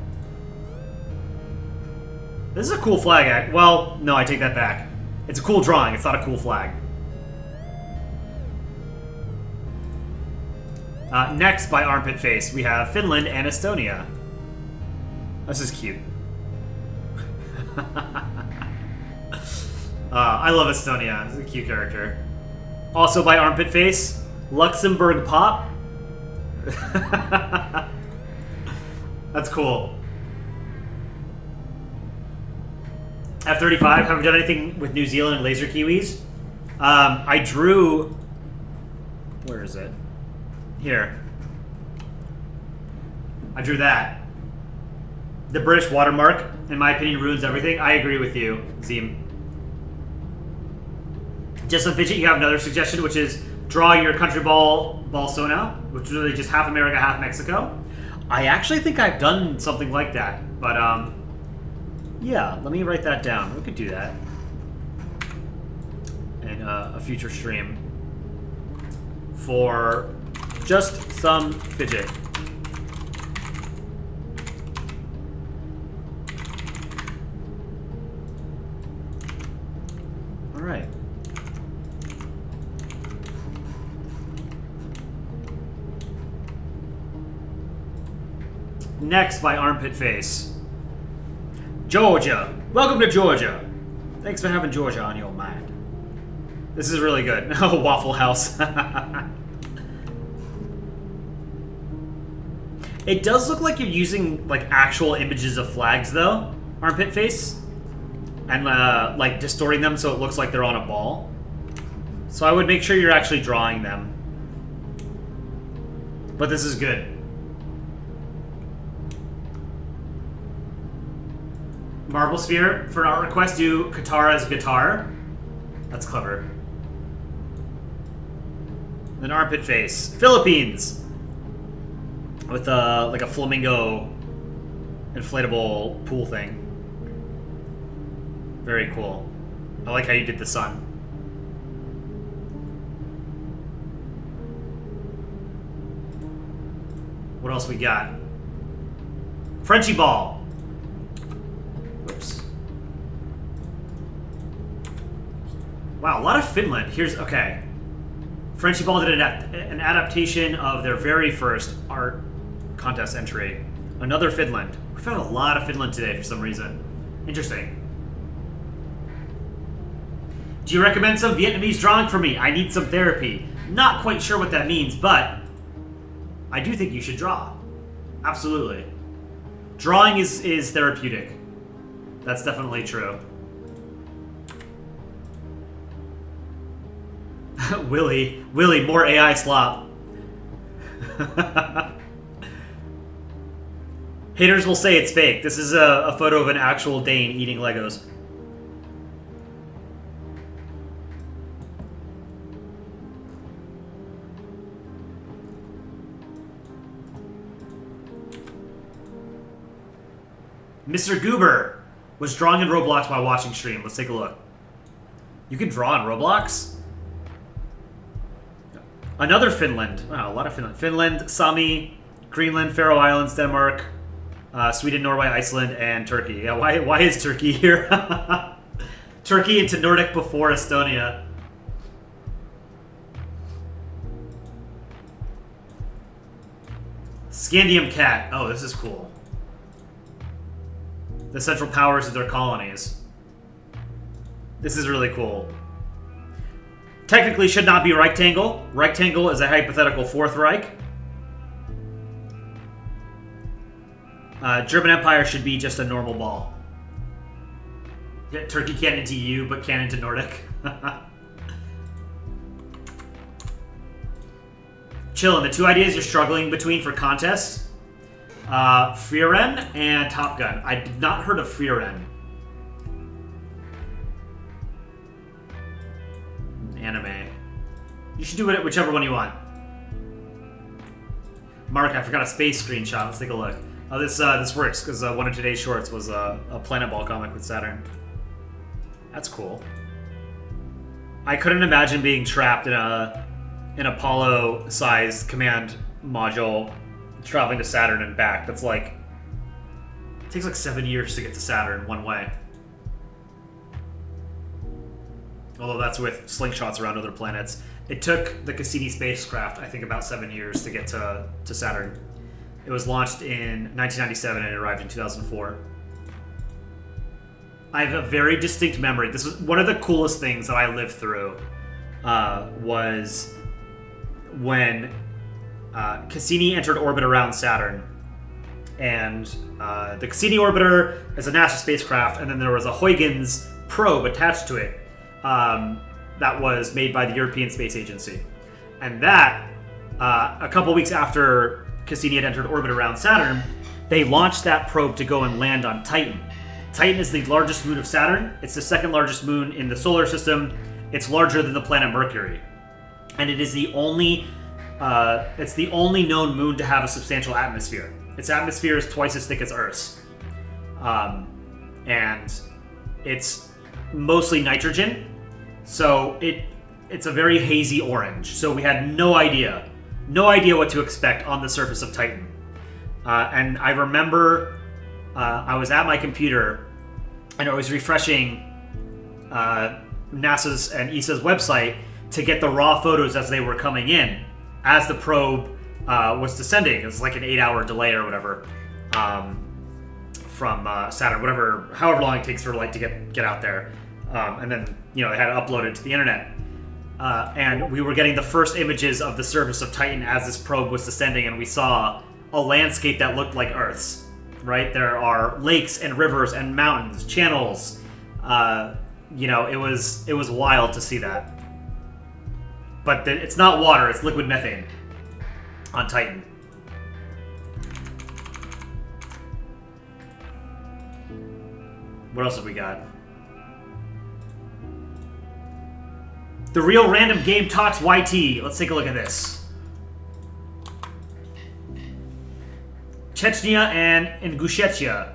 This is a cool flag. Well, no, I take that back. It's a cool drawing. It's not a cool flag. Next, by Armpit Face, we have Finland and Estonia. This is cute. I love Estonia. It's a cute character. Also by Armpit Face, Luxembourg Pop. That's cool. F-35, haven't done anything with New Zealand and laser kiwis. I drew... Where is it? Here. I drew that. The British watermark, in my opinion, ruins everything. I agree with you, Zim. Just some fidget, you have another suggestion, which is draw your country ball Bolsona, which is really just half America, half Mexico. I actually think I've done something like that, but yeah, let me write that down. We could do that in a future stream for just some fidget. All right. Next by Armpit Face. Georgia. Welcome to Georgia. Thanks for having Georgia on your mind. This is really good. Oh, Waffle House. It does look like you're using like actual images of flags though, Armpit Face. And like distorting them so it looks like they're on a ball. So I would make sure you're actually drawing them. But this is good. Marble Sphere, for an art request, do Katara's guitar. That's clever. Then Armpit Face. Philippines! With like a flamingo inflatable pool thing. Very cool. I like how you did the sun. What else we got? Frenchie Ball. Whoops. Wow, a lot of Finland. Here's, okay. Frenchie Ball did an adaptation of their very first art contest entry. Another Finland. We found a lot of Finland today for some reason. Interesting. Do you recommend some Vietnamese drawing for me? I need some therapy. Not quite sure what that means, but I do think you should draw. Absolutely. Drawing is therapeutic. That's definitely true. Willy, more AI slop. Haters will say it's fake. This is a photo of an actual Dane eating Legos. Mr. Goober was drawing in Roblox while watching stream. Let's take a look. You can draw in Roblox? Another Finland. Wow, a lot of Finland. Finland, Sami, Greenland, Faroe Islands, Denmark, Sweden, Norway, Iceland, and Turkey. Yeah, why is Turkey here? Turkey into Nordic before Estonia. Scandium Cat. Oh, this is cool. The central powers of their colonies. This is really cool. Technically should not be rectangle. Rectangle is a hypothetical Fourth Reich. German Empire should be just a normal ball. Yeah, Turkey can't into EU, but can into Nordic. Chillin', the two ideas you're struggling between for contests. Frieren and Top Gun. I did not heard of Frieren. Anime. You should do it whichever one you want. Mark, I forgot a space screenshot. Let's take a look. Oh, this works because one of today's shorts was a Polandball comic with Saturn. That's cool. I couldn't imagine being trapped in an Apollo-sized command module traveling to Saturn and back. That's like... It takes like 7 years to get to Saturn one way. Although that's with slingshots around other planets. It took the Cassini spacecraft, I think, about 7 years to get to Saturn. It was launched in 1997 and it arrived in 2004. I have a very distinct memory. This was one of the coolest things that I lived through. Was when Cassini entered orbit around Saturn. And the Cassini orbiter is a NASA spacecraft, and then there was a Huygens probe attached to it that was made by the European Space Agency. And that, a couple weeks after Cassini had entered orbit around Saturn, they launched that probe to go and land on Titan. Titan is the largest moon of Saturn. It's the second largest moon in the solar system. It's larger than the planet Mercury. And it is the only known moon to have a substantial atmosphere. Its atmosphere is twice as thick as Earth's. And it's mostly nitrogen. So it's a very hazy orange. So we had no idea what to expect on the surface of Titan. And I remember I was at my computer and I was refreshing NASA's and ESA's website to get the raw photos as they were coming in, as the probe was descending. It was like an 8-hour delay or whatever from Saturn, however long it takes for light to get out there. And then, they had to upload it to the internet. And we were getting the first images of the surface of Titan as this probe was descending, and we saw a landscape that looked like Earth's, right? There are lakes and rivers and mountains, channels. It was wild to see that. But it's not water, it's liquid methane on Titan. What else have we got? The Real Random Game Talks YT. Let's take a look at this. Chechnya and Ingushetia.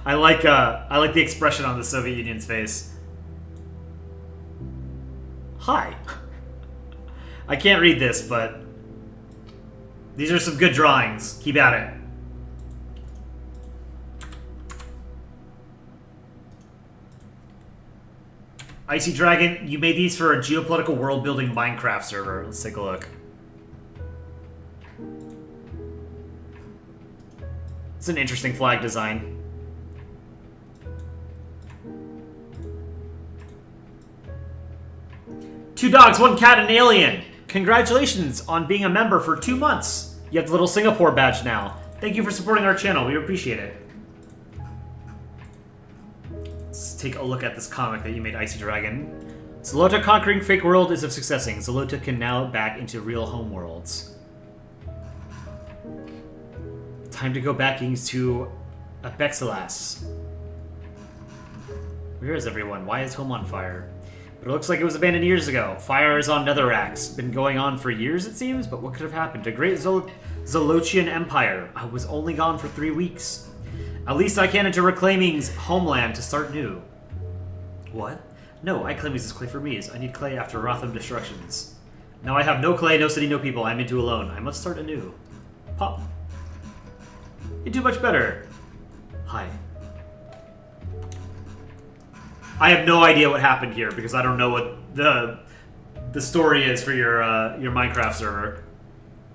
I like the expression on the Soviet Union's face. Hi. I can't read this, but these are some good drawings. Keep at it. Icy Dragon, you made these for a geopolitical world-building Minecraft server. Let's take a look. It's an interesting flag design. Two dogs, one cat, and an alien. Congratulations on being a member for 2 months. You have the little Singapore badge now. Thank you for supporting our channel. We appreciate it. Let's take a look at this comic that you made, Icy Dragon. Zalota conquering fake world is of successing. Zalota can now back into real homeworlds. Time to go back into Apexilas. Where is everyone? Why is home on fire? But it looks like it was abandoned years ago. Fire is on Netherax. Been going on for years, it seems, but what could have happened? A great Zalotian empire. I was only gone for 3 weeks. At least I can enter Reclaiming's homeland to start new. What? No, I claim this clay for me. I need clay after Rotham destructions. Now I have no clay, no city, no people. I'm into alone. I must start anew. Pop. You do much better. Hi. I have no idea what happened here because I don't know what the story is for your Minecraft server.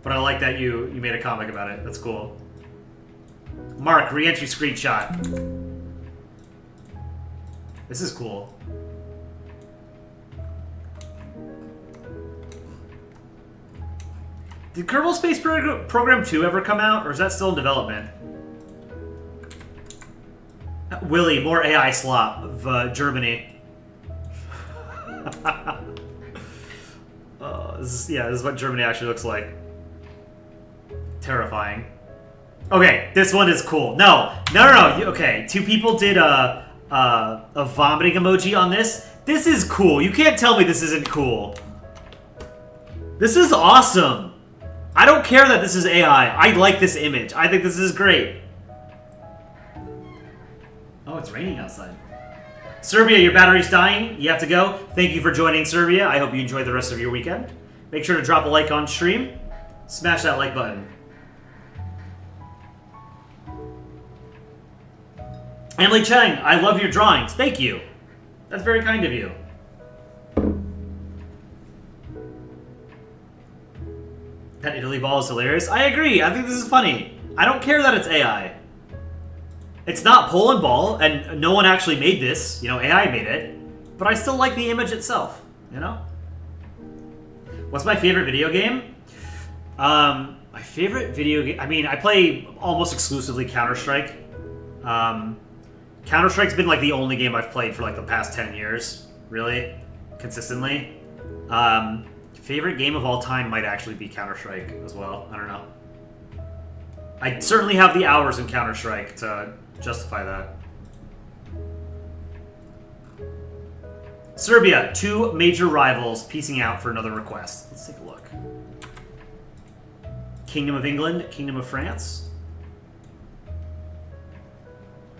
But I like that you made a comic about it. That's cool. Mark, re-entry screenshot. This is cool. Did Kerbal Space Program 2 ever come out, or is that still in development? Willy, more AI slop of Germany. This is what Germany actually looks like. Terrifying. Okay, this one is cool. No. Okay, 2 people did a a vomiting emoji on this. This is cool. You can't tell me this isn't cool. This is awesome. I don't care that this is AI. I like this image. I think this is great. Oh, it's raining outside. Serbia, your battery's dying. You have to go. Thank you for joining, Serbia. I hope you enjoy the rest of your weekend. Make sure to drop a like on stream. Smash that like button. Emily Chang, I love your drawings. Thank you. That's very kind of you. That Italy ball is hilarious. I agree. I think this is funny. I don't care that it's AI. It's not Polandball, and no one actually made this. You know, AI made it. But I still like the image itself, you know? What's my favorite video game? My favorite video game... I mean, I play almost exclusively Counter-Strike. Counter-Strike's been, like, the only game I've played for, like, the past 10 years. Really. Consistently. Favorite game of all time might actually be Counter-Strike as well. I don't know. I certainly have the hours in Counter-Strike to justify that. Serbia, 2 major rivals piecing out for another request. Let's take a look. Kingdom of England, Kingdom of France.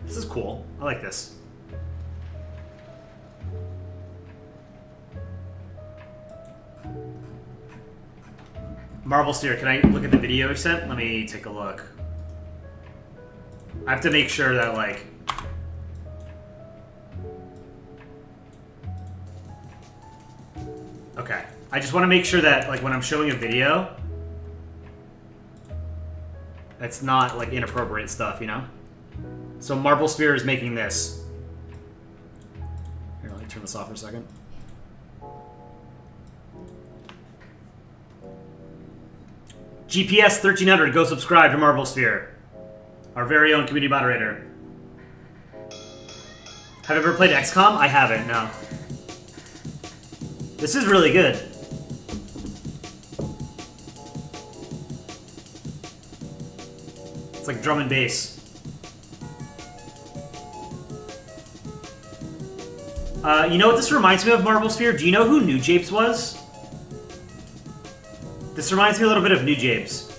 This is cool. I like this. Marble Steer, can I look at the video you sent? Let me take a look. I have to make sure that, like... Okay. I just want to make sure that, like, when I'm showing a video, it's not, like, inappropriate stuff, you know? So Marble Sphere is making this. Here, let me turn this off for a second. GPS 1300, go subscribe to Marble Sphere. Our very own community moderator. Have you ever played XCOM? I haven't, no. This is really good. It's like drum and bass. You know what this reminds me of, Marble Sphere? Do you know who New Japes was? This reminds me a little bit of New Japes.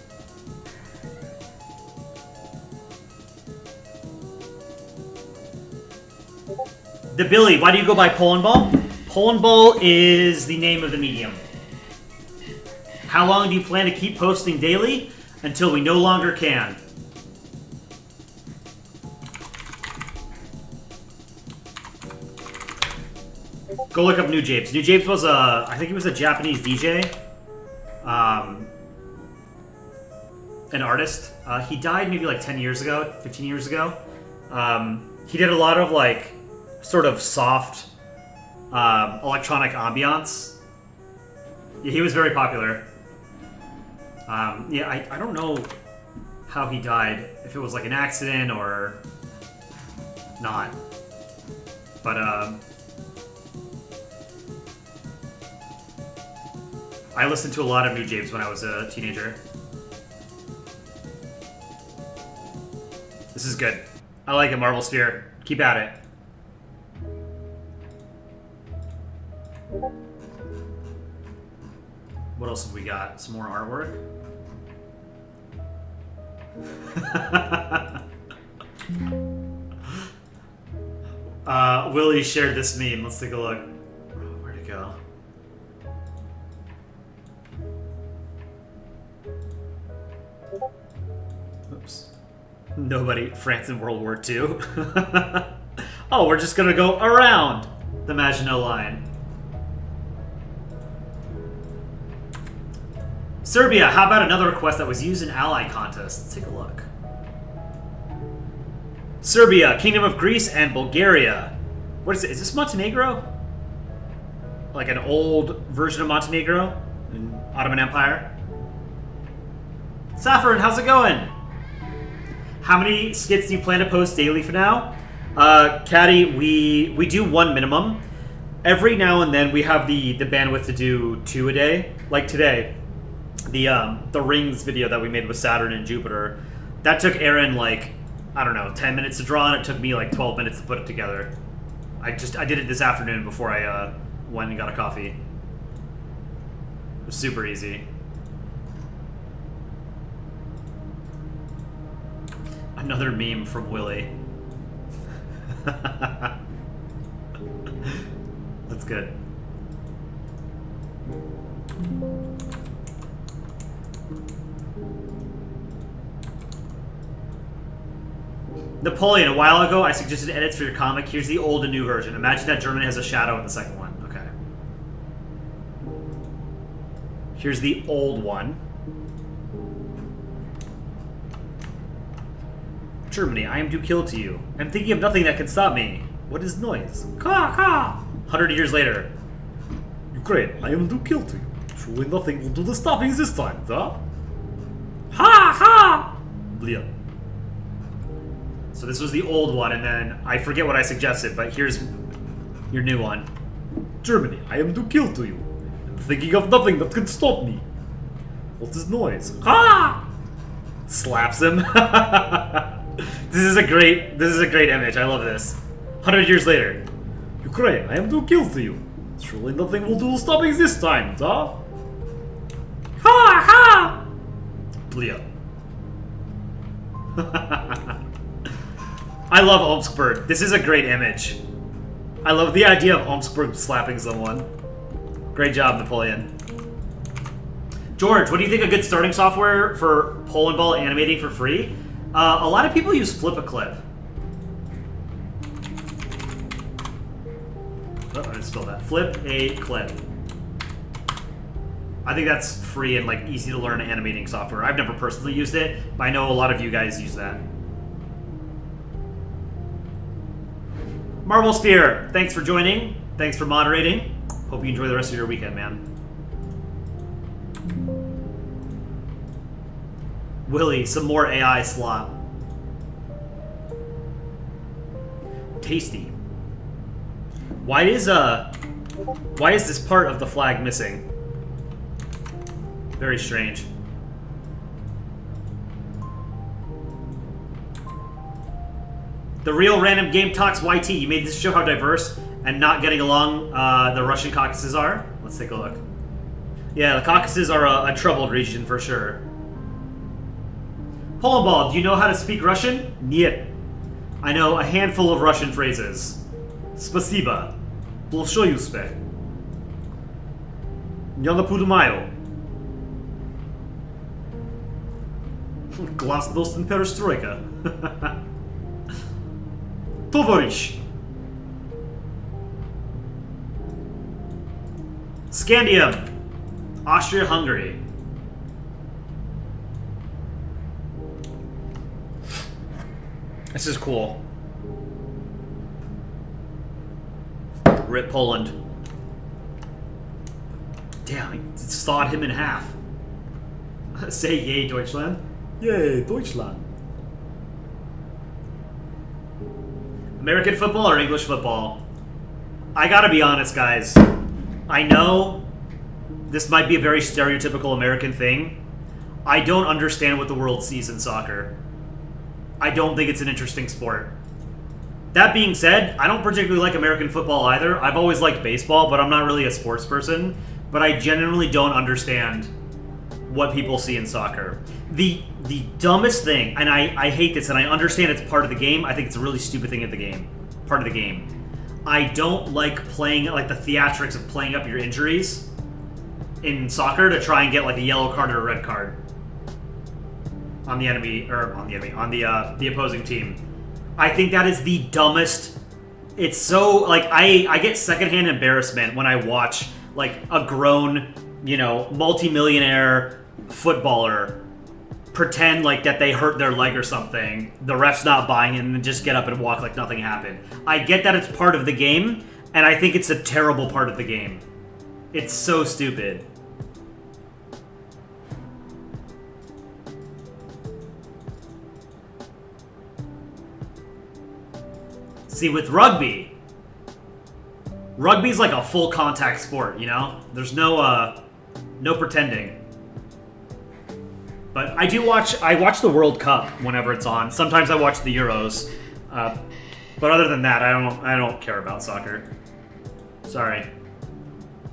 The Billy, why do you go by Polandball? Polandball is the name of the medium. How long do you plan to keep posting daily? Until we no longer can. Go look up New Japes. New Japes was a, I think he was a Japanese DJ. An artist. He died maybe like 10 years ago, 15 years ago. He did a lot of like sort of soft electronic ambiance. Yeah, he was very popular. Yeah, I don't know how he died, if it was like an accident or not. But I listened to a lot of New Japes when I was a teenager. This is good. I like it, Marble Sphere. Keep at it. What else have we got? Some more artwork? Willie shared this meme. Let's take a look. Where'd it go? Oops. Nobody. France in World War II. Oh, we're just gonna go around the Maginot Line. Serbia, how about another request that was used in ally contests? Let's take a look. Serbia, Kingdom of Greece, and Bulgaria. What is it? Is this Montenegro? Like an old version of Montenegro in Ottoman Empire? Saffron, how's it going? How many skits do you plan to post daily for now? Caddy, we do 1 minimum. Every now and then we have the bandwidth to do 2 a day. Like today. The Rings video that we made with Saturn and Jupiter, that took Aaron like I don't know, 10 minutes to draw, and it took me like 12 minutes to put it together. I did it this afternoon before I went and got a coffee. It was super easy. Another meme from Willie. That's good. Napoleon, a while ago, I suggested edits for your comic. Here's the old and new version. Imagine that Germany has a shadow in the second one. Okay. Here's the old one. Germany, I am to kill to you. I'm thinking of nothing that can stop me. What is noise? Caw, caw. 100 years later. Ukraine, I am to kill to you. Surely nothing will do the stopping this time, huh? Ha ha! Blia. So this was the old one, and then I forget what I suggested, but here's your new one. Germany, I am to kill to you. I'm thinking of nothing that can stop me. What is noise? Ha! Slaps him. This is a great image. I love this. 100 years later. Ukraine, I am to kill to you. Surely nothing will do stopping this time, huh? Ha ha! Blia. I love Omskberg. This is a great image. I love the idea of Omskberg slapping someone. Great job, Napoleon. George, what do you think of good starting software for Polandball animating for free? A lot of people use Flip-A-Clip. Oh, I just spelled that. Flip-A-Clip. I think that's free and like easy to learn animating software. I've never personally used it, but I know a lot of you guys use that. Marble Sphere, thanks for joining. Thanks for moderating. Hope you enjoy the rest of your weekend, man. Willie, some more AI slop. Tasty. Why is this part of the flag missing? Very strange. The real Random Game Talks YT. You made this show how diverse and not getting along the Russian Caucasus are. Let's take a look. Yeah, the Caucasus are a troubled region for sure. Polandball, do you know how to speak Russian? Нет. I know a handful of Russian phrases. Спасибо. Большое успех. Я не понимаю. Glasnost and perestroika. Tovarish. Scandium. Austria-Hungary. This is cool. Rip Poland. Damn, it sawed him in half. Say yay, Deutschland. Yay, Deutschland. American football or English football? I gotta be honest, guys. I know this might be a very stereotypical American thing. I don't understand what the world sees in soccer. I don't think it's an interesting sport. That being said, I don't particularly like American football either. I've always liked baseball, but I'm not really a sports person. But I genuinely don't understand what people see in soccer. The dumbest thing, and I hate this, and I understand it's part of the game. I think it's a really stupid thing at the game. Part of the game. I don't like playing, like the theatrics of playing up your injuries in soccer to try and get like a yellow card or a red card on the enemy, or on the opposing team. I think that is the dumbest. It's so, like, I get secondhand embarrassment when I watch, like, a grown, you know, multi-millionaire footballer pretend like that they hurt their leg or something, the ref's not buying it, and then just get up and walk like nothing happened. I get that it's part of the game, and I think it's a terrible part of the game. It's so stupid. See, with rugby's like a full contact sport, you know? There's no pretending. But I do watch. I watch the World Cup whenever it's on. Sometimes I watch the Euros. But other than that, I don't care about soccer. Sorry.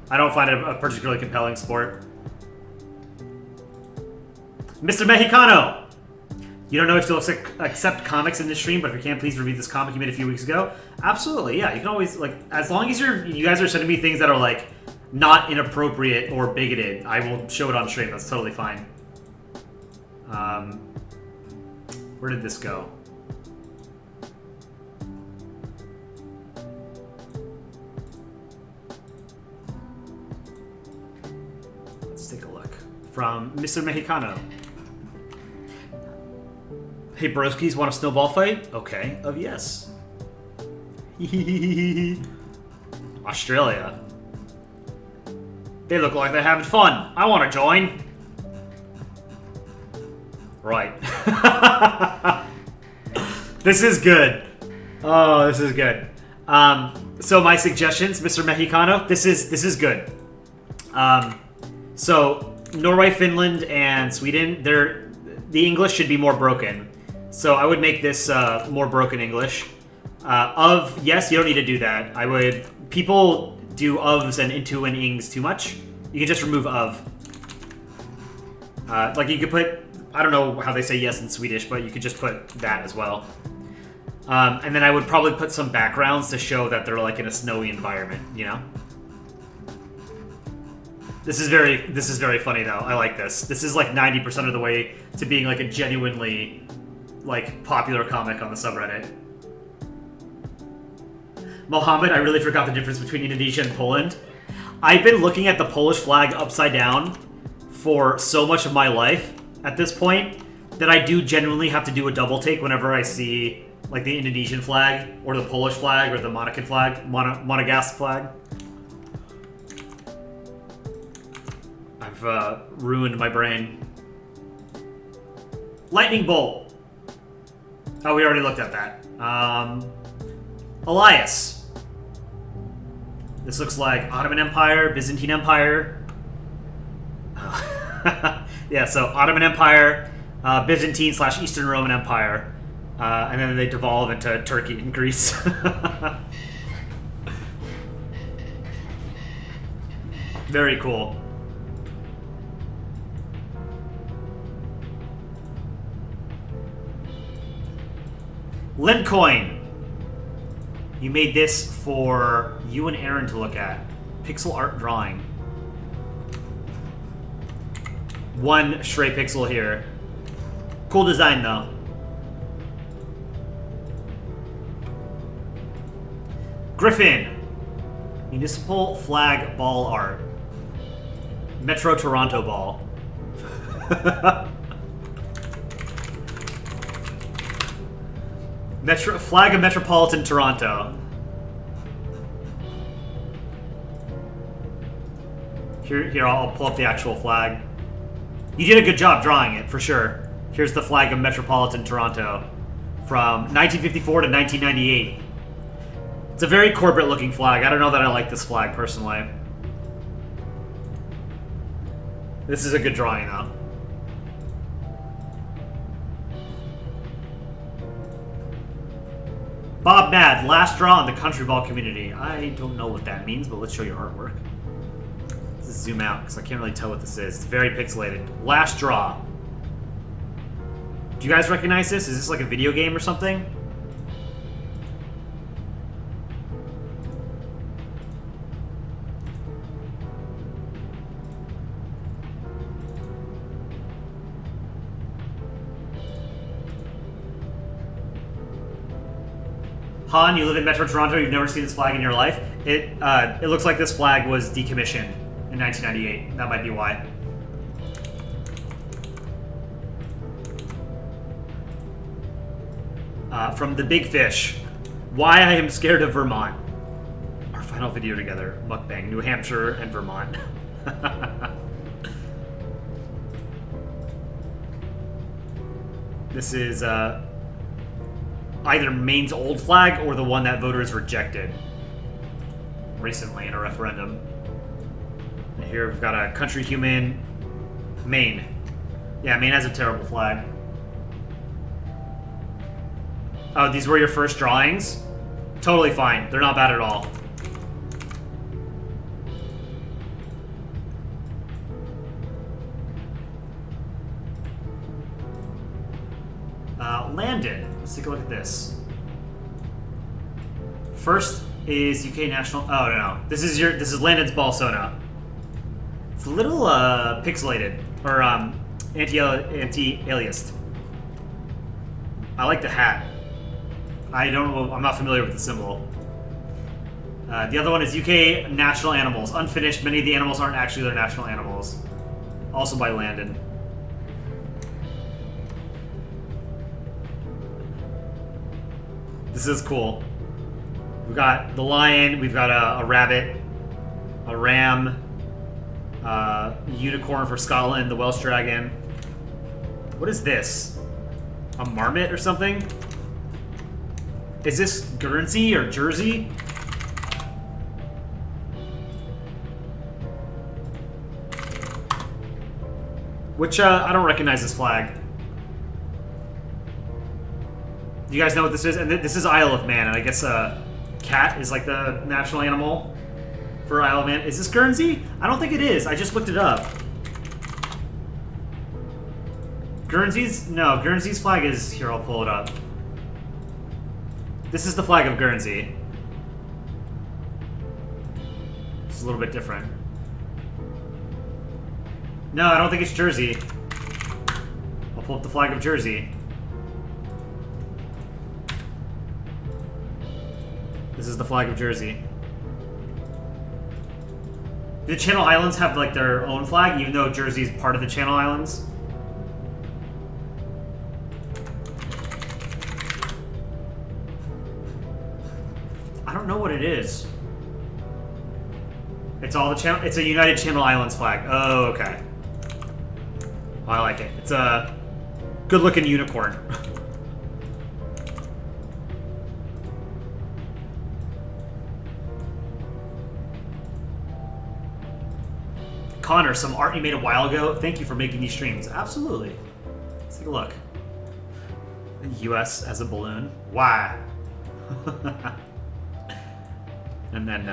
I don't find it a particularly compelling sport. Mr. Mexicano! You don't know if you'll accept comics in this stream, but if you can, please review this comic you made a few weeks ago. Absolutely, yeah. You can always, like, as long as you guys are sending me things that are, like, not inappropriate or bigoted, I will show it on stream. That's totally fine. Where did this go? Let's take a look. From Mr. Mexicano. Hey, broskies, want a snowball fight? Okay, of yes. Australia. They look like they're having fun. I want to join. Right. This is good. Oh, this is good. So my suggestions, Mr. Mexicano, this is good. So Norway, Finland, and Sweden, the English should be more broken. So I would make this more broken English. Yes, you don't need to do that. People do ofs and into and ings too much. You can just remove of. Like you could put, I don't know how they say yes in Swedish, but you could just put that as well. And then I would probably put some backgrounds to show that they're like in a snowy environment, you know? This is very funny though. I like this. This is like 90% of the way to being like a genuinely like popular comic on the subreddit. Mohammed, I really forgot the difference between Indonesia and Poland. I've been looking at the Polish flag upside down for so much of my life at this point that I do genuinely have to do a double take whenever I see like the Indonesian flag or the Polish flag or the Monacan flag, Monegasque flag. I've ruined my brain. Lightning bolt. Oh, we already looked at that. Elias. This looks like Ottoman Empire, Byzantine Empire. Yeah, so Ottoman Empire, Byzantine / Eastern Roman Empire, and then they devolve into Turkey and Greece. Very cool. Lincoin. You made this for you and Aaron to look at. Pixel art drawing. One stray pixel here. Cool design though. Griffin. Municipal flag ball art. Metro Toronto ball. Flag of Metropolitan Toronto. Here, I'll pull up the actual flag. You did a good job drawing it, for sure. Here's the flag of Metropolitan Toronto from 1954 to 1998. It's a very corporate-looking flag. I don't know that I like this flag, personally. This is a good drawing, though. Bob Mad, last draw in the country ball community. I don't know what that means, but let's show your artwork. Let's zoom out, because I can't really tell what this is. It's very pixelated. Last draw. Do you guys recognize this? Is this like a video game or something? Han, you live in Metro Toronto, you've never seen this flag in your life. It looks like this flag was decommissioned in 1998. That might be why. From The Big Fish. Why I am scared of Vermont. Our final video together. Mukbang. New Hampshire and Vermont. This is either Maine's old flag or the one that voters rejected recently in a referendum. And here we've got a country human, Maine. Yeah, Maine has a terrible flag. Oh, these were your first drawings? Totally fine. They're not bad at all. Landon. Let's take a look at this. First is UK national. Oh no, this is Landon's Balsona. It's a little pixelated or anti-aliased. I like the hat. I don't know. I'm not familiar with the symbol. The other one is UK national animals. Unfinished. Many of the animals aren't actually their national animals. Also by Landon. This is cool. We've got the lion, we've got a rabbit, a ram, unicorn for Scotland, the Welsh dragon. What is this? A marmot or something? Is this Guernsey or Jersey? Which, I don't recognize this flag. Do you guys know what this is? And this is Isle of Man, and I guess cat is like the national animal for Isle of Man. Is this Guernsey? I don't think it is. I just looked it up. Guernsey's flag is, here, I'll pull it up. This is the flag of Guernsey. It's a little bit different. No, I don't think it's Jersey. I'll pull up the flag of Jersey. This is the flag of Jersey. Do the Channel Islands have like their own flag, even though Jersey's part of the Channel Islands? I don't know what it is. It's all the channel. It's a United Channel Islands flag. Oh, okay. I like it. It's a good-looking unicorn. Connor, some art you made a while ago. Thank you for making these streams. Absolutely. Let's take a look. The U.S. as a balloon. Why? And then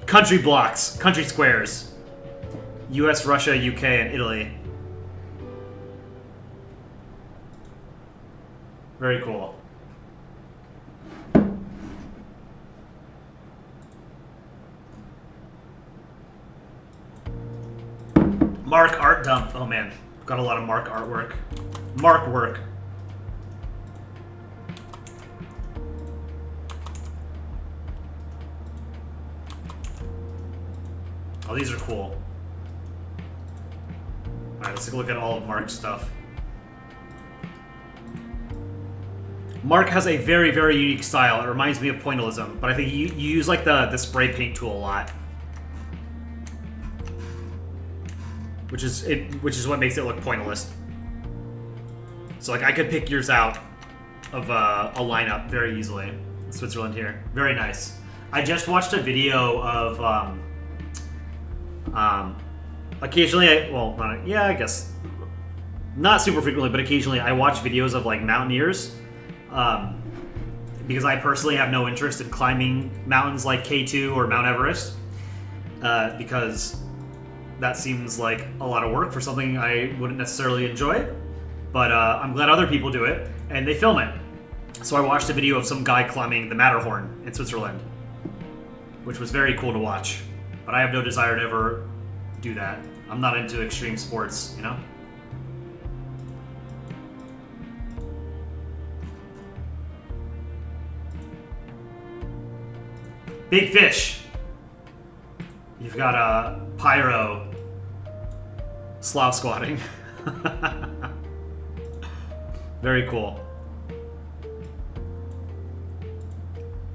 country blocks, country squares. U.S., Russia, UK, and Italy. Very cool. Mark art dump. Oh man, got a lot of Mark artwork. Mark work. Oh, these are cool. Alright, let's take a look at all of Mark's stuff. Mark has a very, very unique style. It reminds me of pointillism, but I think you use like the spray paint tool a lot. Which is what makes it look pointillist. So like I could pick yours out of a lineup very easily. Switzerland here. Very nice. I just watched a video of occasionally I guess not super frequently, but occasionally I watch videos of like mountaineers. Because I personally have no interest in climbing mountains like K2 or Mount Everest. Because that seems like a lot of work for something I wouldn't necessarily enjoy. But I'm glad other people do it, and they film it. So I watched a video of some guy climbing the Matterhorn in Switzerland, which was very cool to watch. But I have no desire to ever do that. I'm not into extreme sports, you know? Big fish. You've got a pyro Slav squatting. Very cool.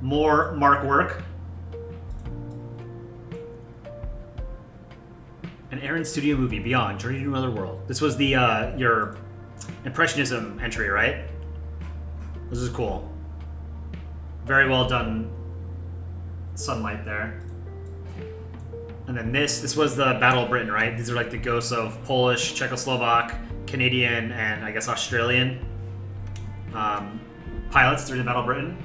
More Mark work. An Aaron Studio movie, Beyond, Journey to Another World. This was the your Impressionism entry, right? This is cool. Very well done sunlight there. And then this was the Battle of Britain, right? These are like the ghosts of Polish, Czechoslovak, Canadian and I guess Australian pilots during the Battle of Britain.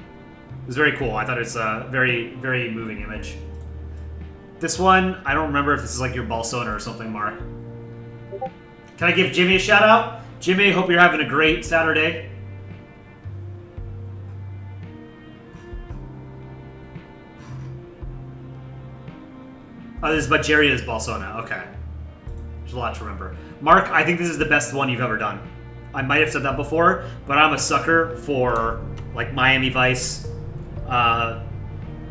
It was very cool. I thought it was a very, very moving image. This one, I don't remember if this is like your Balsona or something, Mark. Can I give Jimmy a shout out? Jimmy, hope you're having a great Saturday. Oh, this is Bajaria's Balsona. Okay. There's a lot to remember. Mark, I think this is the best one you've ever done. I might have said that before, but I'm a sucker for like Miami Vice,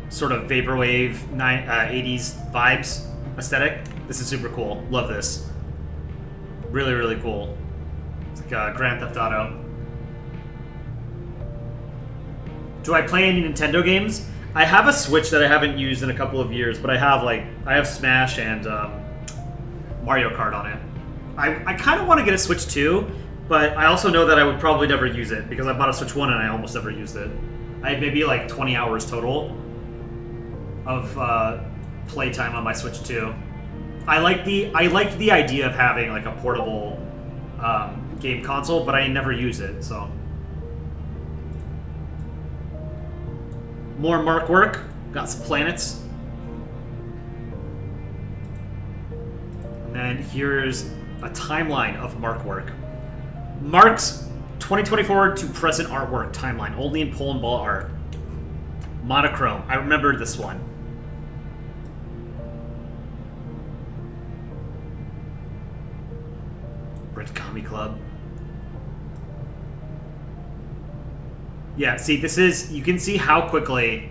sort of vaporwave 80s vibes aesthetic. This is super cool. Love this. Really, really cool. It's like Grand Theft Auto. Do I play any Nintendo games? I have a Switch that I haven't used in a couple of years, but I have Smash and Mario Kart on it. I kind of want to get a Switch 2, but I also know that I would probably never use it because I bought a Switch 1 and I almost never used it. I had maybe like 20 hours total of playtime on my Switch 2. I liked the idea of having like a portable game console, but I never use it, so. More Mark work. Got some planets. And then here's a timeline of Mark work. Mark's 2024 to present artwork timeline, only in Polandball art. Monochrome. I remember this one. Red Comic Club. Yeah, see, this is, you can see how quickly,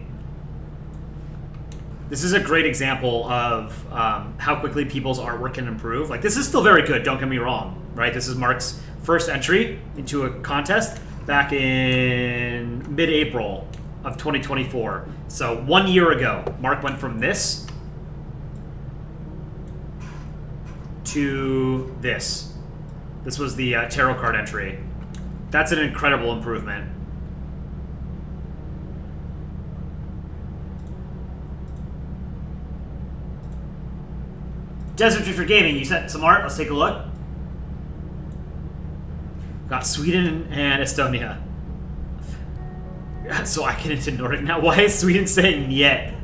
this is a great example of how quickly people's artwork can improve. Like, this is still very good, don't get me wrong, right? This is Mark's first entry into a contest back in mid-April of 2024. So 1 year ago, Mark went from this to this. This was the tarot card entry. That's an incredible improvement. Desert Drifter Gaming, you sent some art. Let's take a look. Got Sweden and Estonia. So I get into Nordic now. Why is Sweden saying yet?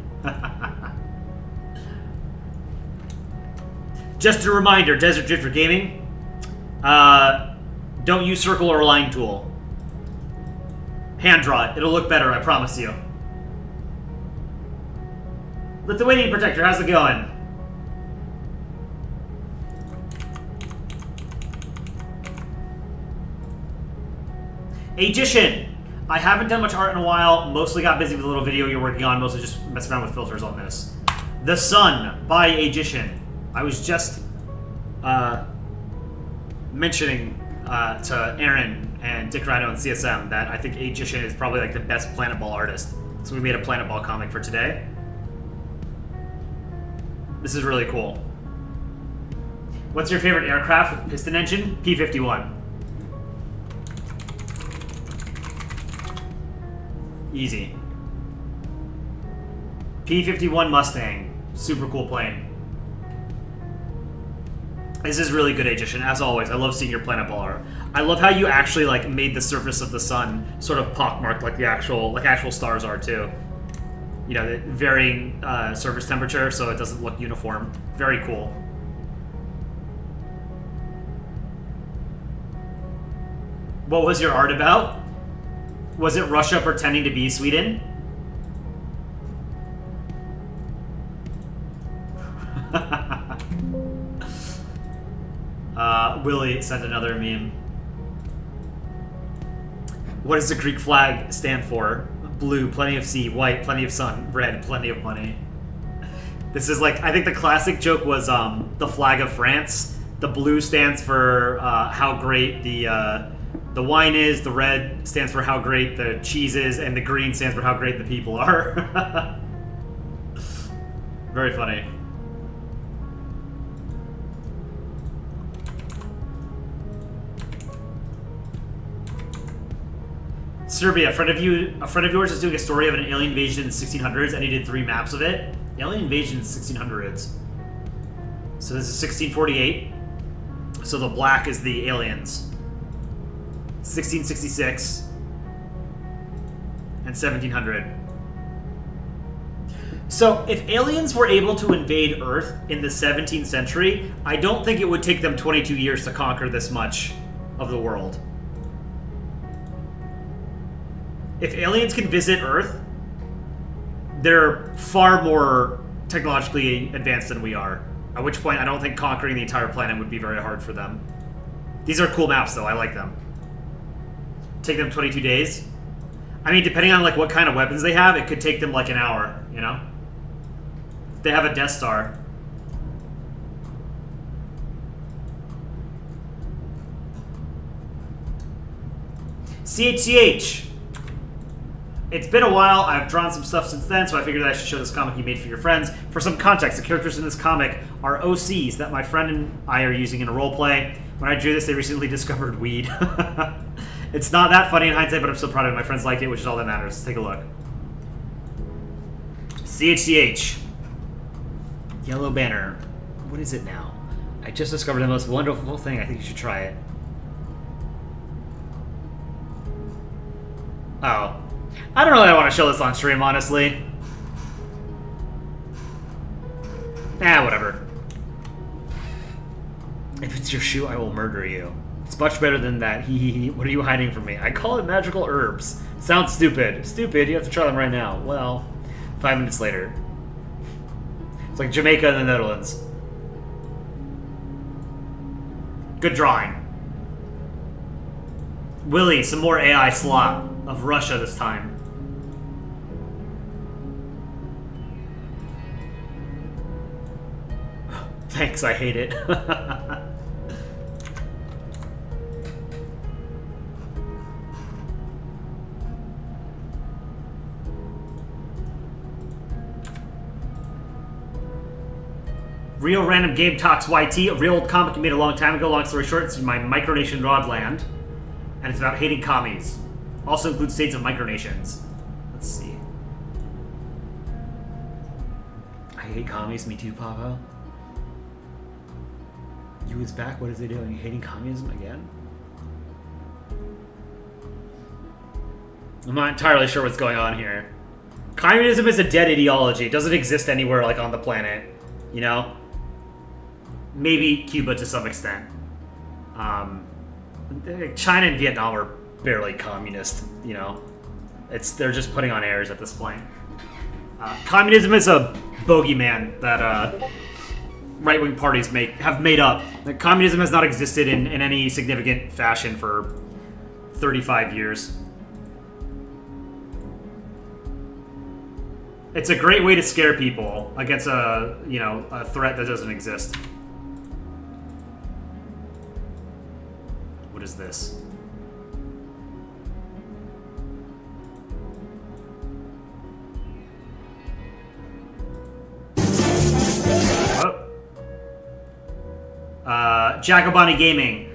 Just a reminder, Desert Drifter Gaming, don't use circle or line tool. Hand draw it. It'll look better, I promise you. Lithuanian Protector, how's it going? Aviation! I haven't done much art in a while. Mostly got busy with a little video you're working on. Mostly just messing around with filters on this. The Sun by Aviation. I was just mentioning to Aaron and Dick Rhino and CSM that I think Aviation is probably like the best Planetball artist. So we made a Planetball comic for today. This is really cool. What's your favorite aircraft with piston engine? P-51. Easy. P-51 Mustang. Super cool plane. This is really good, Agition. As always, I love seeing your Planetball art. I love how you actually like made the surface of the sun sort of pockmarked like the actual stars are too. You know, the varying surface temperature, so it doesn't look uniform. Very cool. What was your art about? Was it Russia pretending to be Sweden? Willie sent another meme. What does the Greek flag stand for? Blue, plenty of sea. White, plenty of sun. Red, plenty of money. This is like, I think the classic joke was the flag of France. The blue stands for how great the wine is, the red stands for how great the cheese is, and the green stands for how great the people are. Very funny. Serbia, a friend of yours is doing a story of an alien invasion in the 1600s, and he did 3 maps of it. Alien invasion in the 1600s. So this is 1648. So the black is the aliens. 1666 and 1700. So if aliens were able to invade Earth in the 17th century, I don't think it would take them 22 years to conquer this much of the world. If aliens can visit Earth, they're far more technologically advanced than we are. At which point, I don't think conquering the entire planet would be very hard for them. These are cool maps, though. I like them. Take them 22 days. I mean, depending on like what kind of weapons they have, it could take them like an hour, you know? If they have a Death Star. CHCH! It's been a while. I've drawn some stuff since then, so I figured I should show this comic you made for your friends. For some context, the characters in this comic are OCs that my friend and I are using in a roleplay. When I drew this, they recently discovered weed. It's not that funny in hindsight, but I'm still proud of it. My friends liked it, which is all that matters. Let's take a look. CHCH. Yellow banner. What is it now? I just discovered the most wonderful thing. I think you should try it. Oh. I don't really want to show this on stream, honestly. Whatever. If it's your shoe, I will murder you. It's much better than that. Hee. What are you hiding from me? I call it magical herbs. Sounds stupid. Stupid, you have to try them right now. Well, 5 minutes later. It's like Jamaica and the Netherlands. Good drawing. Willie, some more AI slop of Russia this time. Thanks, I hate it. Real Random Game Talks YT, a real old comic you made a long time ago. Long story short, it's in my Micronation Rodland, and it's about hating commies. Also includes states of micronations. Let's see. I hate commies, me too, Papa. You is back, what is he doing? Hating communism again? I'm not entirely sure what's going on here. Communism is a dead ideology. It doesn't exist anywhere like on the planet, you know? Maybe Cuba to some extent. China and Vietnam are barely communist, you know? They're just putting on airs at this point. Communism is a bogeyman that right-wing parties have made up. Like, communism has not existed in any significant fashion for 35 years. It's a great way to scare people against a threat that doesn't exist. What is this? Jacobani Gaming.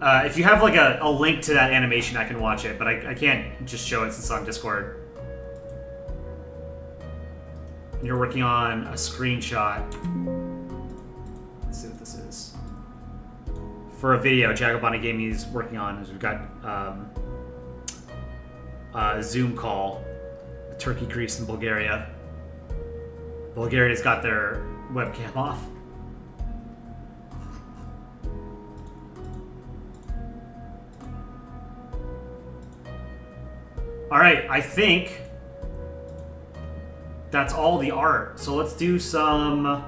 If you have like a link to that animation, I can watch it, but I can't just show it since it's on Discord. You're working on a screenshot. Let's see what this is. For a video, Jacobani Gaming is working on is we've got a Zoom call. Turkey, Greece, and Bulgaria. Bulgaria's got their webcam off. Alright, I think that's all the art. So let's do some...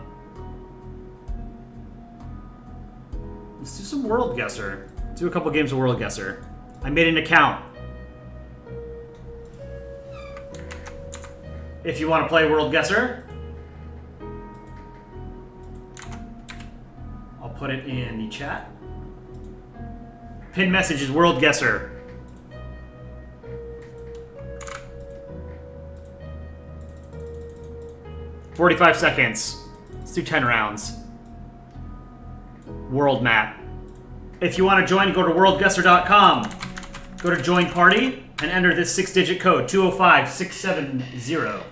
Worldguessr. Let's do a couple games of Worldguessr. I made an account. If you want to play Worldguessr, I'll put it in the chat. Pinned message is Worldguessr. $45 seconds. Let's do 10 rounds. World map. If you want to join, go to worldguessr.com. Go to join party and enter this 6-digit code, 205670.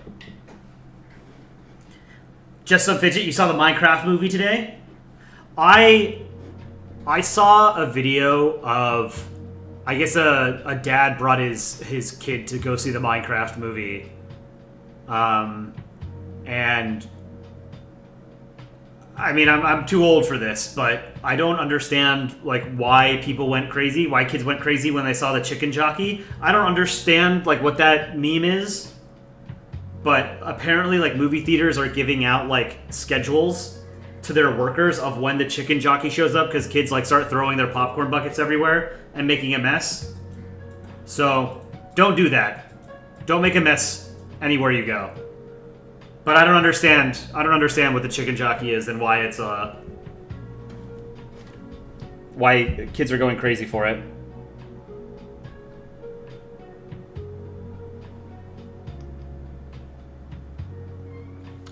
Just Some Fidget, you saw the Minecraft movie today? I saw a video of, I guess a dad brought his kid to go see the Minecraft movie. And I mean, I'm too old for this, but I don't understand like why people went crazy, why kids went crazy when they saw the chicken jockey. I don't understand like what that meme is. But apparently, like, movie theaters are giving out, like, schedules to their workers of when the chicken jockey shows up because kids, like, start throwing their popcorn buckets everywhere and making a mess. So, don't do that. Don't make a mess anywhere you go. But I don't understand what the chicken jockey is and why it's, why kids are going crazy for it.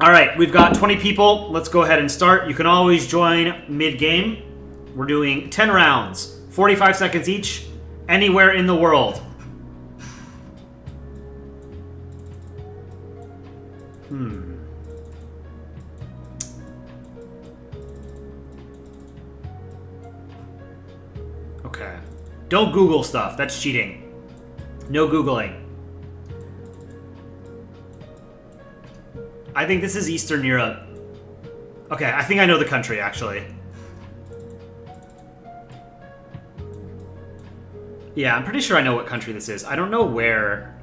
All right, we've got 20 people. Let's go ahead and start. You can always join mid-game. We're doing 10 rounds, 45 seconds each, anywhere in the world. Okay. Don't Google stuff. That's cheating. No Googling. I think this is Eastern Europe. Okay, I think I know the country, actually. Yeah, I'm pretty sure I know what country this is. I don't know where.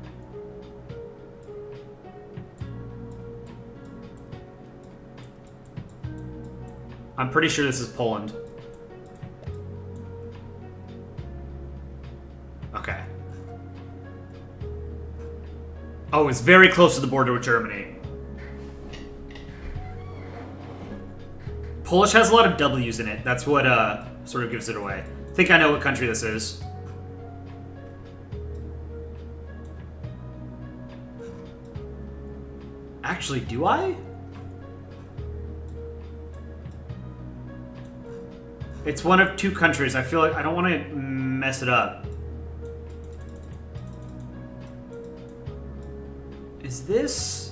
I'm pretty sure this is Poland. Okay. Oh, it's very close to the border with Germany. Polish has a lot of W's in it. That's what sort of gives it away. I think I know what country this is. Actually, do I? It's one of two countries. I feel like I don't want to mess it up. Is this...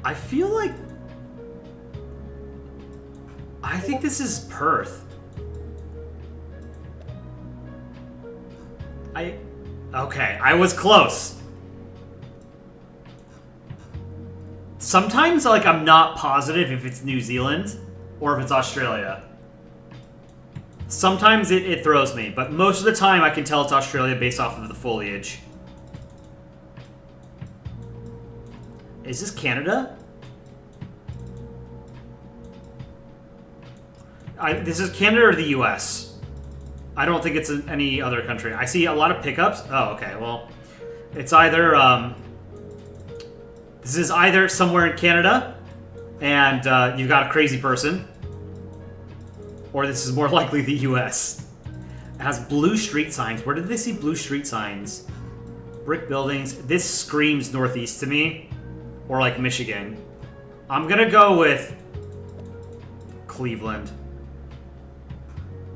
I feel like... I think this is Perth. Okay, I was close. Sometimes, like, I'm not positive if it's New Zealand or if it's Australia. Sometimes it throws me, but most of the time I can tell it's Australia based off of the foliage. Is this Canada? This is Canada or the US? I don't think it's any other country. I see a lot of pickups. Oh, okay. Well, it's either... this is either somewhere in Canada, and you've got a crazy person, or this is more likely the US. It has blue street signs. Where did they see blue street signs? Brick buildings. This screams Northeast to me. Or like Michigan. I'm gonna go with Cleveland.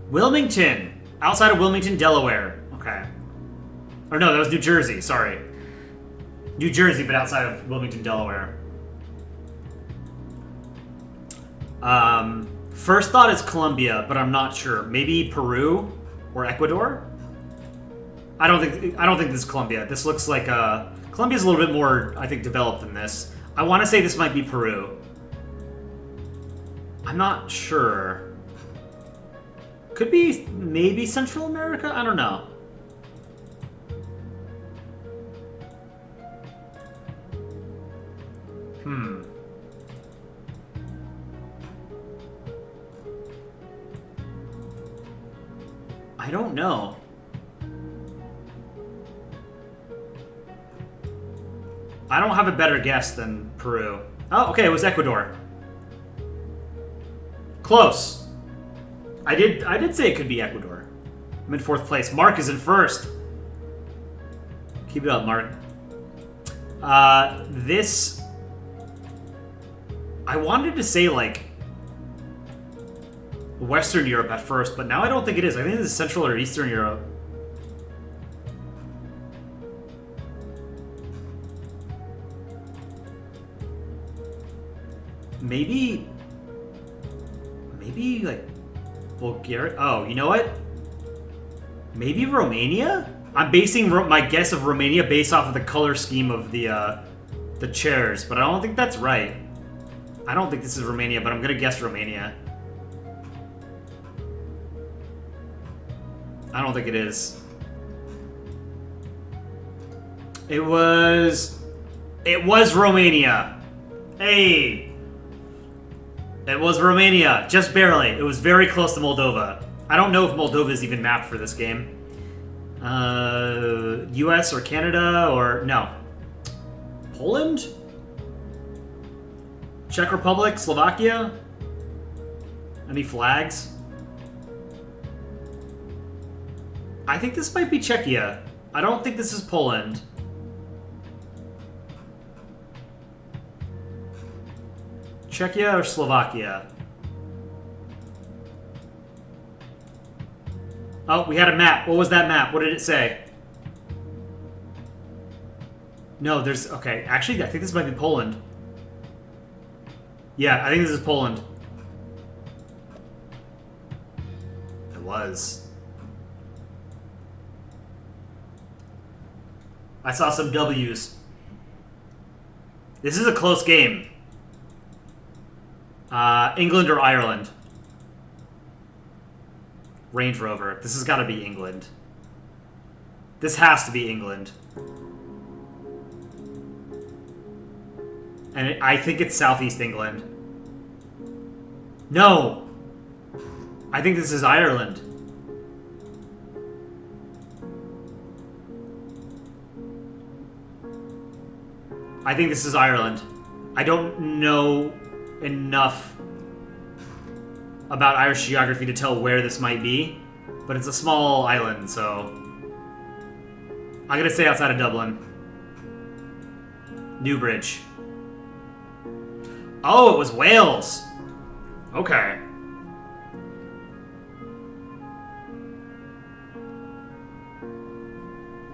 Wilmington. Outside of Wilmington, Delaware. Okay. Or no, that was New Jersey. Sorry. New Jersey, but outside of Wilmington, Delaware. First thought is Colombia, but I'm not sure. Maybe Peru or Ecuador? I don't think this is Colombia. This looks like Colombia's a little bit more, I think, developed than this. I want to say this might be Peru. I'm not sure. Could be maybe Central America? I don't know. I don't know. I don't have a better guess than Peru. Oh, okay, it was Ecuador. Close. I did say it could be Ecuador. I'm in 4th place. Mark is in 1st. Keep it up, Mark. This... I wanted to say, like... Western Europe at first, but now I don't think it is. I think this is Central or Eastern Europe. Maybe like Bulgaria. Oh, you know what? Maybe Romania? I'm basing my guess of Romania based off of the color scheme of the chairs, but I don't think that's right. I don't think this is Romania, but I'm gonna guess Romania. I don't think it is. It was Romania. Hey! It was Romania, just barely. It was very close to Moldova. I don't know if Moldova is even mapped for this game. US or Canada or... no. Poland? Czech Republic? Slovakia? Any flags? I think this might be Czechia. I don't think this is Poland. Czechia or Slovakia? Oh, we had a map. What was that map? What did it say? No, there's... okay, actually, I think this might be Poland. Yeah, I think this is Poland. It was. I saw some W's. This is a close game. England or Ireland? Range Rover. This has got to be England. This has to be England. And I think it's Southeast England. No! I think this is Ireland. I think this is Ireland. I don't know enough about Irish geography to tell where this might be, but it's a small island, so I'm gonna say outside of Dublin. Newbridge. Oh, it was Wales. Okay.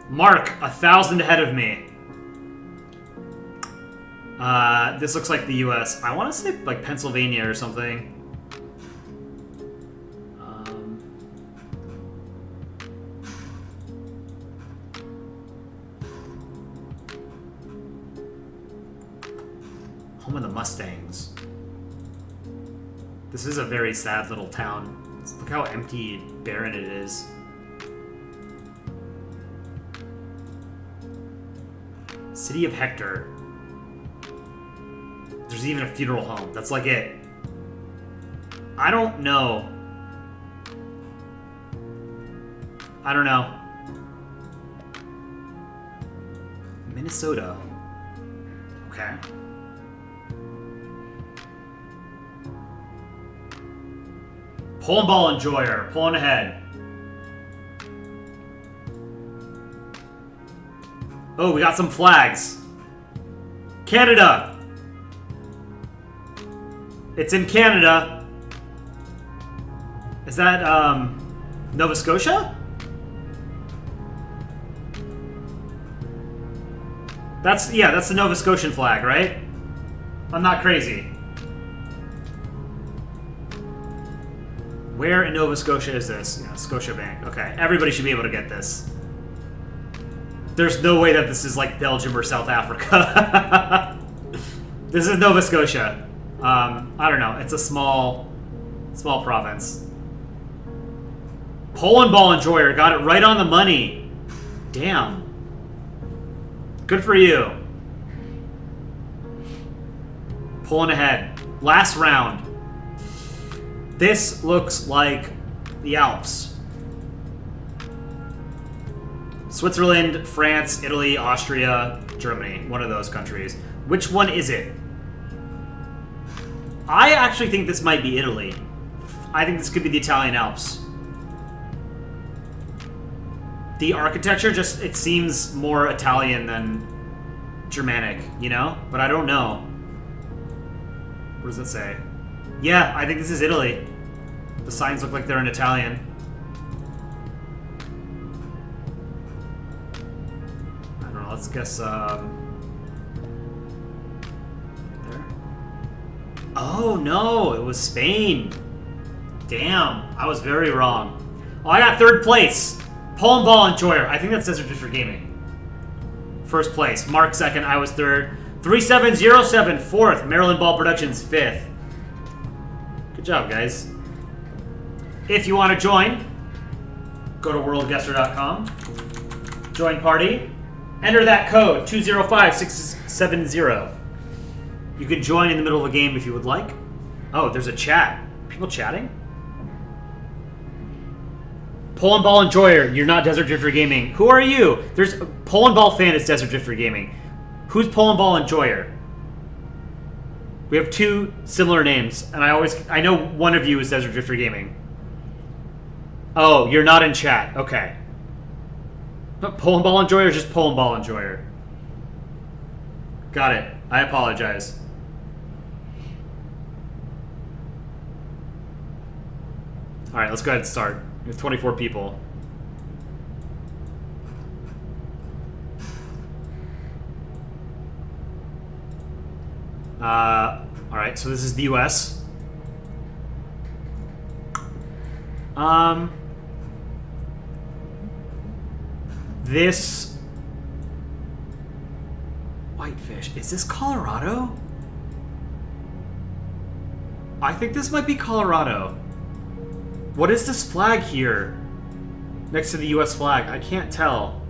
Mark, 1,000 ahead of me. This looks like the US. I want to say like Pennsylvania or something. Home of the Mustangs. This is a very sad little town. Look how empty and barren it is. City of Hector. There's even a funeral home. That's like it. I don't know. I don't know. Minnesota. Okay. Polandball enjoyer. Pulling ahead. Oh, we got some flags. Canada. It's in Canada. Is that, Nova Scotia? That's the Nova Scotian flag, right? I'm not crazy. Where in Nova Scotia is this? Yeah, Scotiabank. Okay, everybody should be able to get this. There's no way that this is like Belgium or South Africa. This is Nova Scotia. I don't know. It's a small province. Polandball enjoyer got it right on the money. Damn. Good for you. Pulling ahead. Last round. This looks like the Alps. Switzerland, France, Italy, Austria, Germany. One of those countries. Which one is it? I actually think this might be Italy. I think this could be the Italian Alps. The architecture just, it seems more Italian than Germanic, you know? But I don't know. What does it say? Yeah, I think this is Italy. The signs look like they're in Italian. I don't know, let's guess, there? Oh, no, it was Spain. Damn, I was very wrong. Oh, I got third place. Polandball Enjoyer. I think that's Desert Drifter Gaming. First place. Mark second, I was third. 3707 fourth. Maryland Ball Productions fifth. Good job, guys. If you want to join, go to worldguessr.com. Join party. Enter that code, 205670. You can join in the middle of a game if you would like. Oh, there's a chat. People chatting? Polandball Enjoyer, you're not Desert Drifter Gaming. Who are you? There's a Polandball fan is Desert Drifter Gaming. Who's Polandball Enjoyer? We have two similar names, and I know one of you is Desert Drifter Gaming. Oh, you're not in chat. Okay. But Polandball Enjoyer is just Polandball Enjoyer. Got it. I apologize. Alright, let's go ahead and start. We have 24 people. Alright, so this is the US. This whitefish, is this Colorado? I think this might be Colorado. What is this flag here next to the US flag? I can't tell.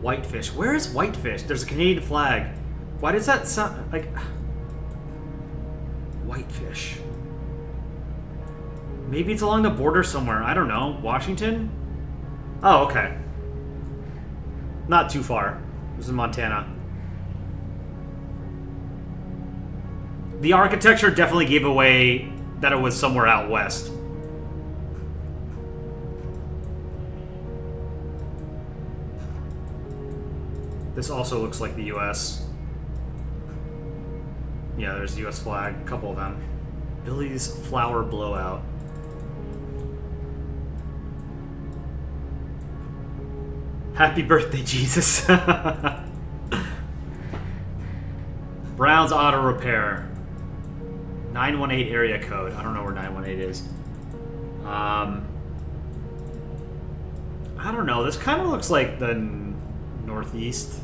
Whitefish. Where is Whitefish? There's a Canadian flag. Why does that sound like Whitefish? Maybe it's along the border somewhere. I don't know. Washington? Oh, okay. Not too far. This is Montana. The architecture definitely gave away that it was somewhere out west. This also looks like the US. Yeah, there's the US flag. A couple of them. Billy's Flower Blowout. Happy birthday, Jesus. Brown's Auto Repair. 918 area code. I don't know where 918 is. I don't know. This kind of looks like the Northeast.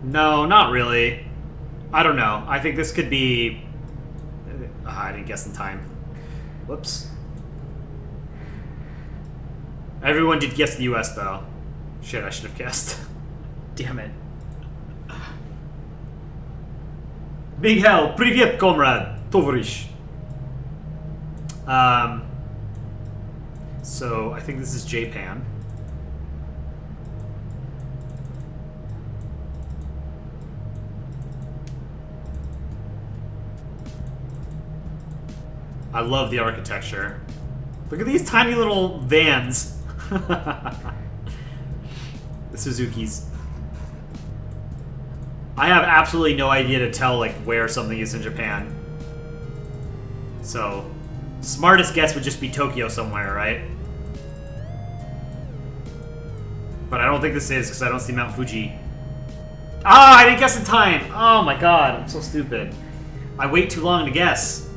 No, not really. I don't know. I think this could be... I didn't guess in time. Whoops. Everyone did guess the US, though. Shit, I should have guessed. Damn it. Miguel, привет, comrade, товарищ. So, I think this is Japan. I love the architecture. Look at these tiny little vans. The Suzuki's. I have absolutely no idea to tell like where something is in Japan. So, smartest guess would just be Tokyo somewhere, right? But I don't think this is because I don't see Mount Fuji. Ah, I didn't guess in time. Oh my god, I'm so stupid. I wait too long to guess.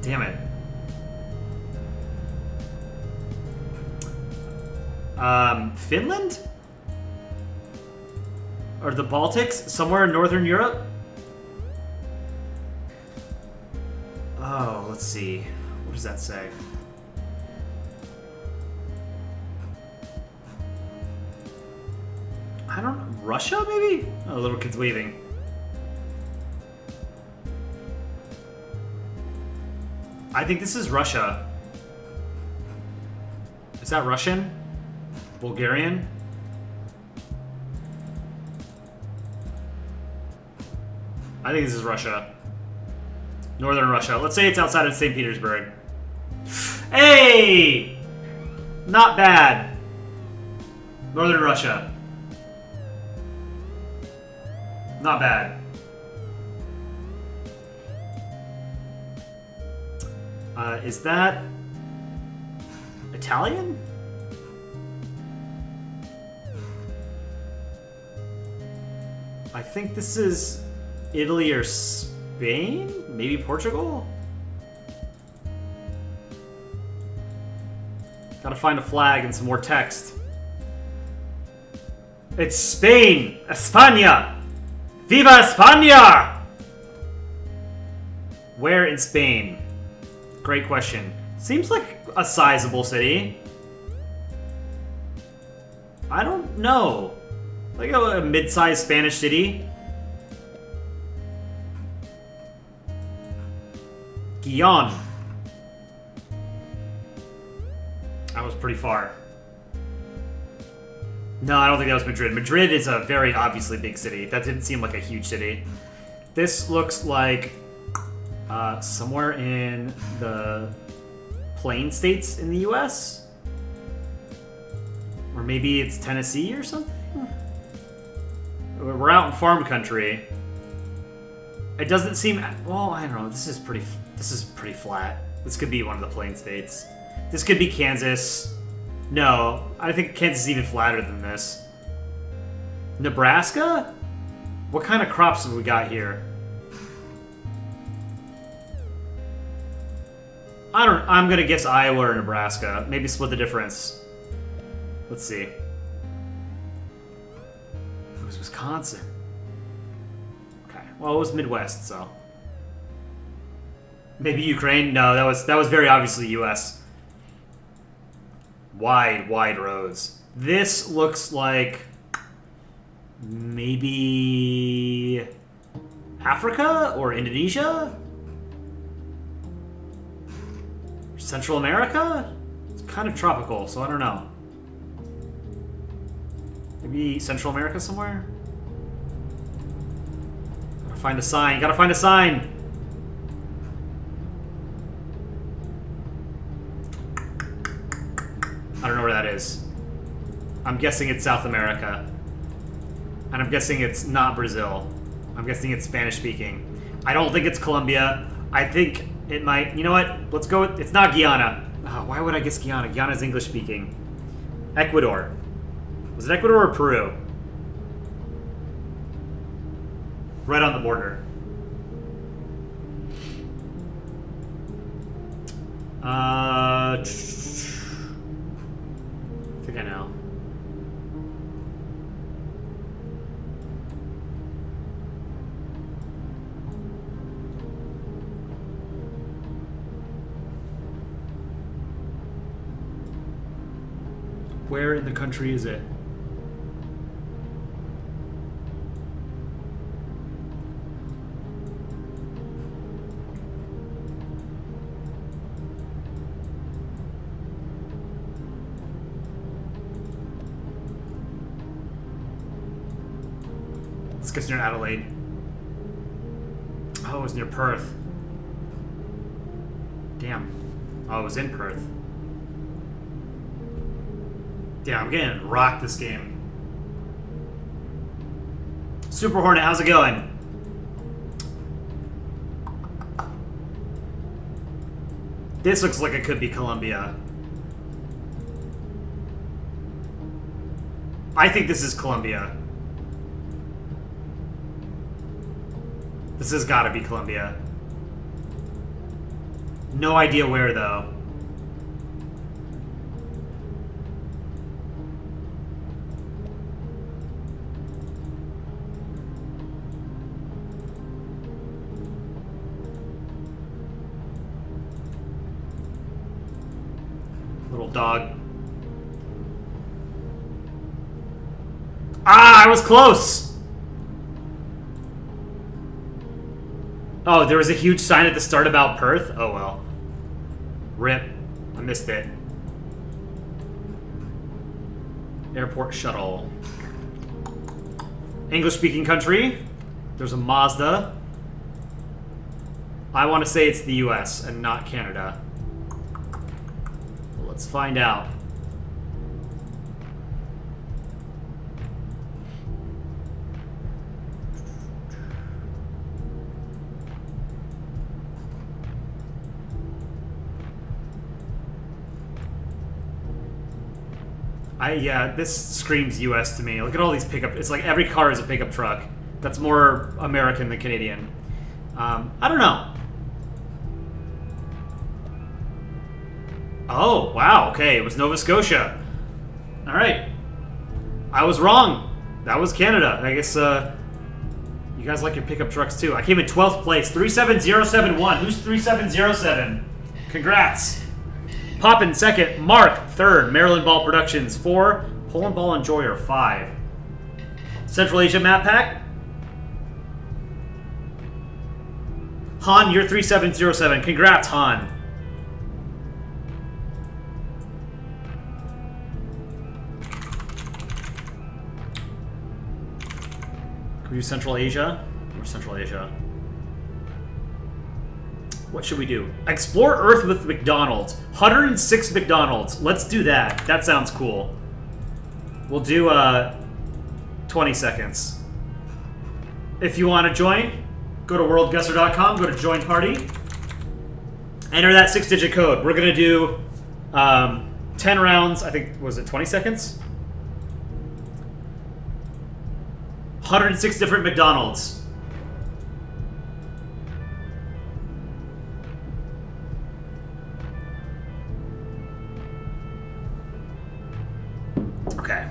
Damn it. Finland? Or the Baltics? Somewhere in Northern Europe? Oh, let's see. What does that say? I don't know. Russia, maybe? Oh, the little kid's waving. I think this is Russia. Is that Russian? Bulgarian? I think this is Russia. Northern Russia. Let's say it's outside of St. Petersburg. Hey! Not bad. Northern Russia. Not bad. Is that Italian? I think this is Italy or Spain? Maybe Portugal? Gotta find a flag and some more text. It's Spain! España! Viva España! Where in Spain? Great question. Seems like a sizable city. I don't know. Like a mid-sized Spanish city. Guion. That was pretty far. No, I don't think that was Madrid. Madrid is a very obviously big city. That didn't seem like a huge city. This looks like somewhere in the Plain States in the US? Or maybe it's Tennessee or something? We're out in farm country. It doesn't seem... Well, I don't know. This is pretty flat. This could be one of the Plain States. This could be Kansas. No, I think Kansas is even flatter than this. Nebraska? What kind of crops have we got here? I'm gonna guess Iowa or Nebraska. Maybe split the difference. Let's see. It was Wisconsin. Okay. Well, it was Midwest, so. Maybe Ukraine? No, that was very obviously US. Wide roads. This looks like maybe Africa or Indonesia? Central America? It's kind of tropical, so I don't know. Maybe Central America somewhere? Gotta find a sign. Gotta find a sign! I don't know where that is. I'm guessing it's South America. And I'm guessing it's not Brazil. I'm guessing it's Spanish speaking. I don't think it's Colombia. I think it might... You know what? Let's go with... It's not Guyana. Oh, why would I guess Guyana? Guyana's English speaking. Ecuador. Was it Ecuador or Peru? Right on the border. I think I know. Where in the country is it? Let's guess near Adelaide. Oh, it was near Perth. Damn. Oh, it was in Perth. Damn, I'm getting rocked this game. Super Hornet, how's it going? This looks like it could be Colombia. I think this is Colombia. This has got to be Colombia. No idea where, though. Little dog. Ah, I was close! Oh, there was a huge sign at the start about Perth? Oh well. RIP. I missed it. Airport shuttle. English-speaking country. There's a Mazda. I want to say it's the US and not Canada. Well, let's find out. Yeah, this screams US to me. Look at all these pickup. It's like every car is a pickup truck. That's more American than Canadian. I don't know. Oh, wow. Okay, it was Nova Scotia. All right. I was wrong. That was Canada. I guess you guys like your pickup trucks too. I came in 12th place. 37071. Who's 3707? Congrats. Poppin' second. Mark third. Maryland Ball Productions 4. Polandball Enjoyer 5. Central Asia Map Pack. Han, you're 3707. Congrats, Han. Can we do Central Asia? Or Central Asia? What should we do? Explore Earth with McDonald's. 106 McDonald's. Let's do that. That sounds cool. We'll do 20 seconds. If you want to join, go to worldguessr.com, go to join party. Enter that 6-digit code. We're going to do 10 rounds. I think, was it 20 seconds? 106 different McDonald's. Okay.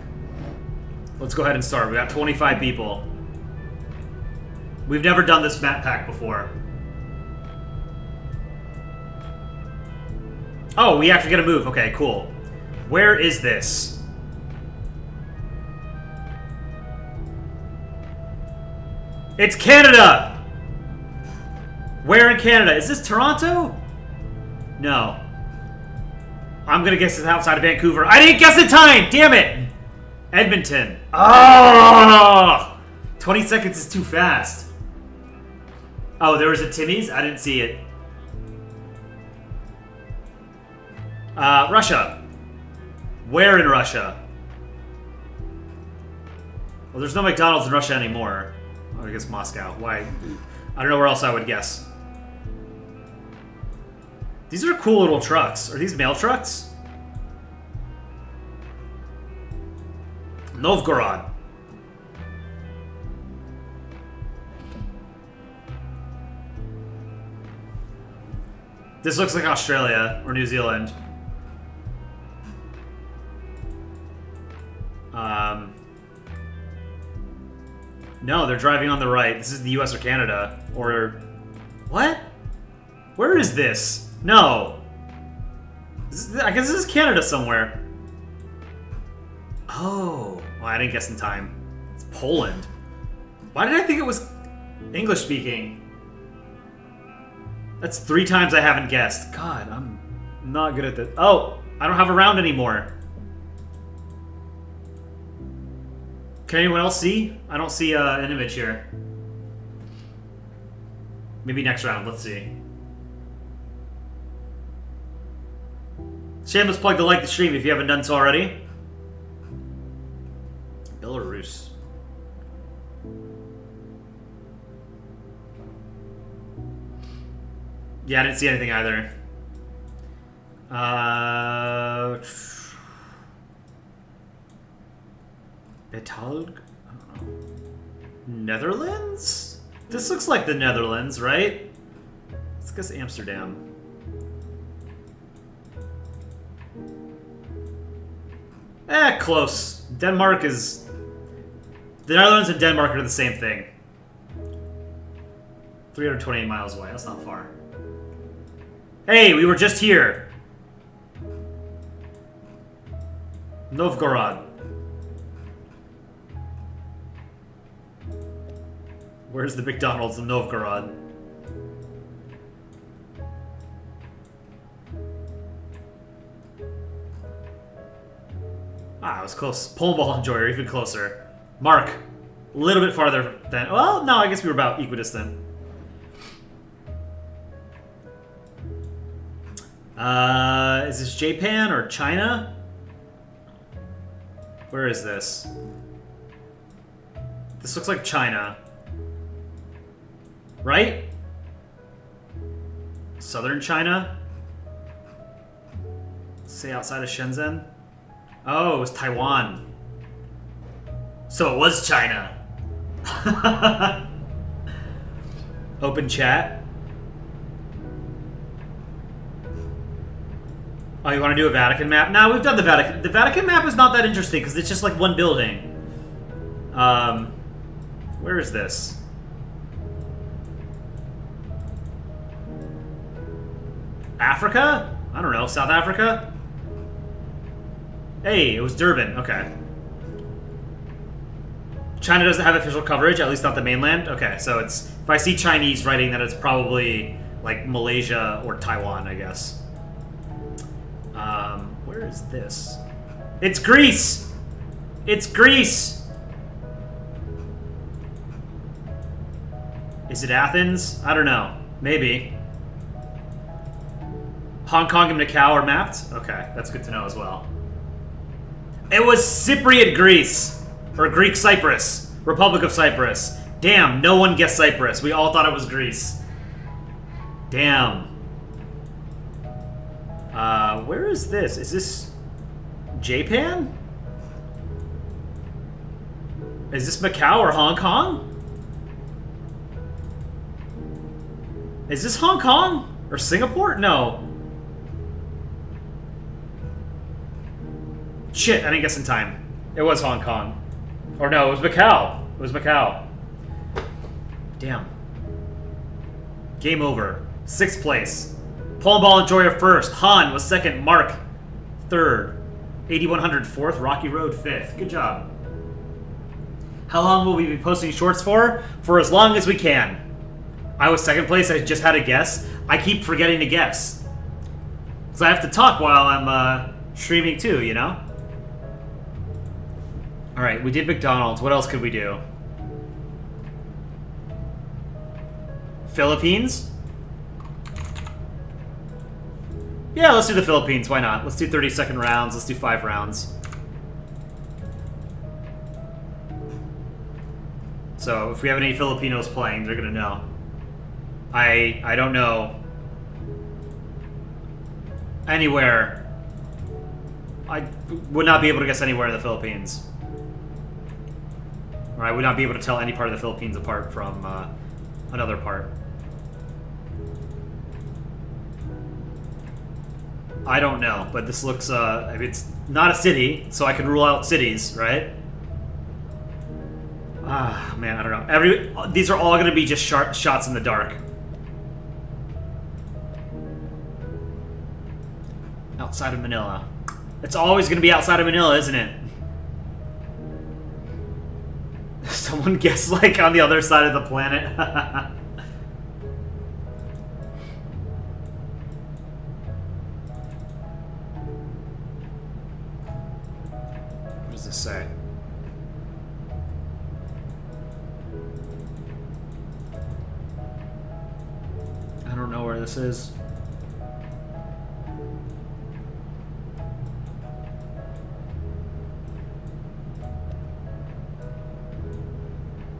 Let's go ahead and start. We got 25 people. We've never done this map pack before. Oh, we actually get a move. Okay, cool. Where is this? It's Canada! Where in Canada? Is this Toronto? No. I'm gonna guess it's outside of Vancouver. I didn't guess in time! Damn it! Edmonton. Oh! 20 seconds is too fast. Oh, there was a Timmy's? I didn't see it. Russia. Where in Russia? Well, there's no McDonald's in Russia anymore. Oh, I guess Moscow. Why? I don't know where else I would guess. These are cool little trucks. Are these mail trucks? Novgorod. This looks like Australia or New Zealand. No, they're driving on the right. This is the US or Canada. Or... What? Where is this? No. I guess this is Canada somewhere. Oh. Well, I didn't guess in time. It's Poland. Why did I think it was English speaking? That's 3 times I haven't guessed. God, I'm not good at this. Oh, I don't have a round anymore. Can anyone else see? I don't see an image here. Maybe next round. Let's see. Shameless plug to like the stream if you haven't done so already. Belarus. Yeah, I didn't see anything either. Betalg? I don't know. Netherlands? This looks like the Netherlands, right? Let's guess Amsterdam. Close. Denmark is... The Netherlands and Denmark are the same thing. 328 miles away. That's not far. Hey, we were just here. Novgorod. Where's the McDonald's in Novgorod? Ah, it was close. Polandball Enjoyer, even closer. Mark, a little bit farther than... Well, no, I guess we were about equidistant. Is this Japan or China? Where is this? This looks like China. Right? Southern China? Say outside of Shenzhen? Oh, it was Taiwan. So it was China. Open chat. Oh, you want to do a Vatican map? No, we've done the Vatican. The Vatican map is not that interesting because it's just like one building. Where is this? Africa? I don't know. South Africa? Hey, it was Durban. Okay. China doesn't have official coverage, at least not the mainland. Okay, so it's... If I see Chinese writing, then it's probably like Malaysia or Taiwan, I guess. Where is this? It's Greece! It's Greece! Is it Athens? I don't know. Maybe. Hong Kong and Macau are mapped? Okay, that's good to know as well. It was Cypriot Greece. Or Greek Cyprus. Republic of Cyprus. Damn, no one guessed Cyprus. We all thought it was Greece. Damn. Where is this? Is this Japan? Is this Macau or Hong Kong? Is this Hong Kong? Or Singapore? No. Shit, I didn't guess in time. It was Hong Kong. Or no, it was Macau. It was Macau. Damn. Game over. 6th place. Polandball and Joy are 1st. Han was 2nd. Mark 3rd. 8100 4th. Rocky Road 5th. Good job. How long will we be posting shorts for? For as long as we can. I was 2nd place. I just had a guess. I keep forgetting to guess. Because I have to talk while I'm streaming too, you know? Alright, we did McDonald's. What else could we do? Philippines? Yeah, let's do the Philippines. Why not? Let's do 30-second rounds. Let's do 5 rounds. So, if we have any Filipinos playing, they're gonna know. I don't know anywhere. I would not be able to guess anywhere in the Philippines. Or I would not be able to tell any part of the Philippines apart from another part. I don't know, but this looks, I mean, it's not a city, so I can rule out cities, right? Ah, man, I don't know. These are all going to be just shots in the dark. Outside of Manila. It's always going to be outside of Manila, isn't it? Someone guessed, like, on the other side of the planet. What does this say? I don't know where this is.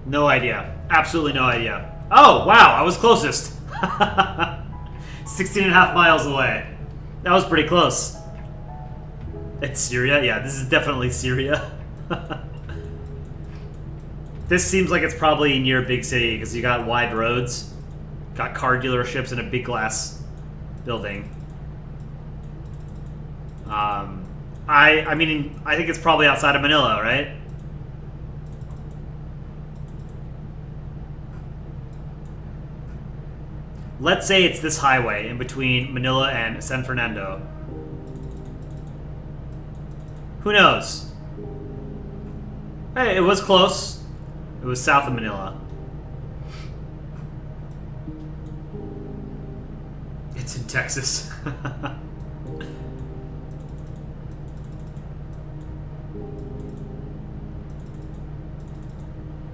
No idea. Absolutely no idea. Oh, wow, I was closest. 16 and a half miles away. That was pretty close. It's Syria? Yeah, this is definitely Syria. This seems like it's probably near a big city because you got wide roads, got car dealerships, and a big glass building. I mean, I think it's probably outside of Manila, right? Let's say it's this highway in between Manila and San Fernando. Who knows? Hey, it was close. It was south of Manila. It's in Texas.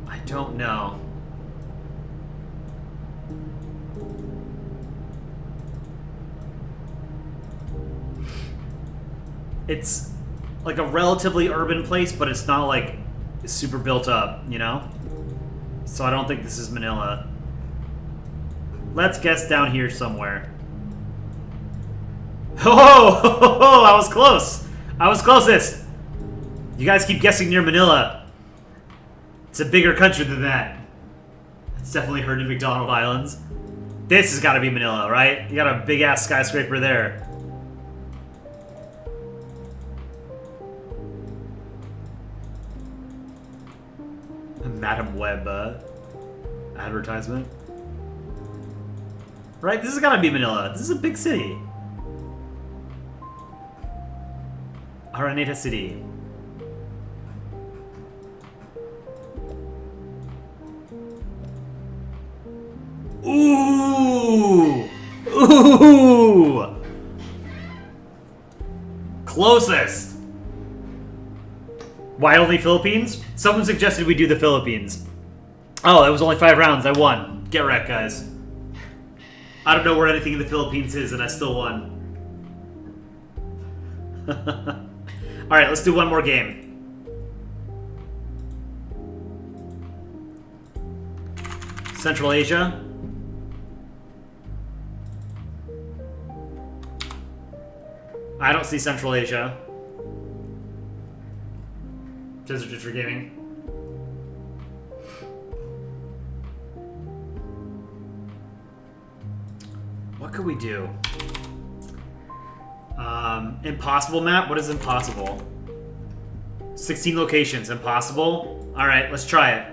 I don't know. It's like a relatively urban place, but it's not like super built up, you know? So I don't think this is Manila. Let's guess down here somewhere. Oh, I was close. I was closest. You guys keep guessing near Manila. It's a bigger country than that. It's definitely heard of McDonald Islands. This has got to be Manila, right? You got a big-ass skyscraper there. Madam Web advertisement. Right? This has got to be Manila. This is a big city. Araneta City. Ooh! Ooh! Closest! Why only Philippines? Someone suggested we do the Philippines. Oh, it was only 5 rounds. I won. Get wrecked, guys. I don't know where anything in the Philippines is, and I still won. Alright, let's do one more game. Central Asia. I don't see Central Asia. Desert for gaming. What could we do? Impossible map? What is impossible? 16 locations. Impossible? Alright, let's try it.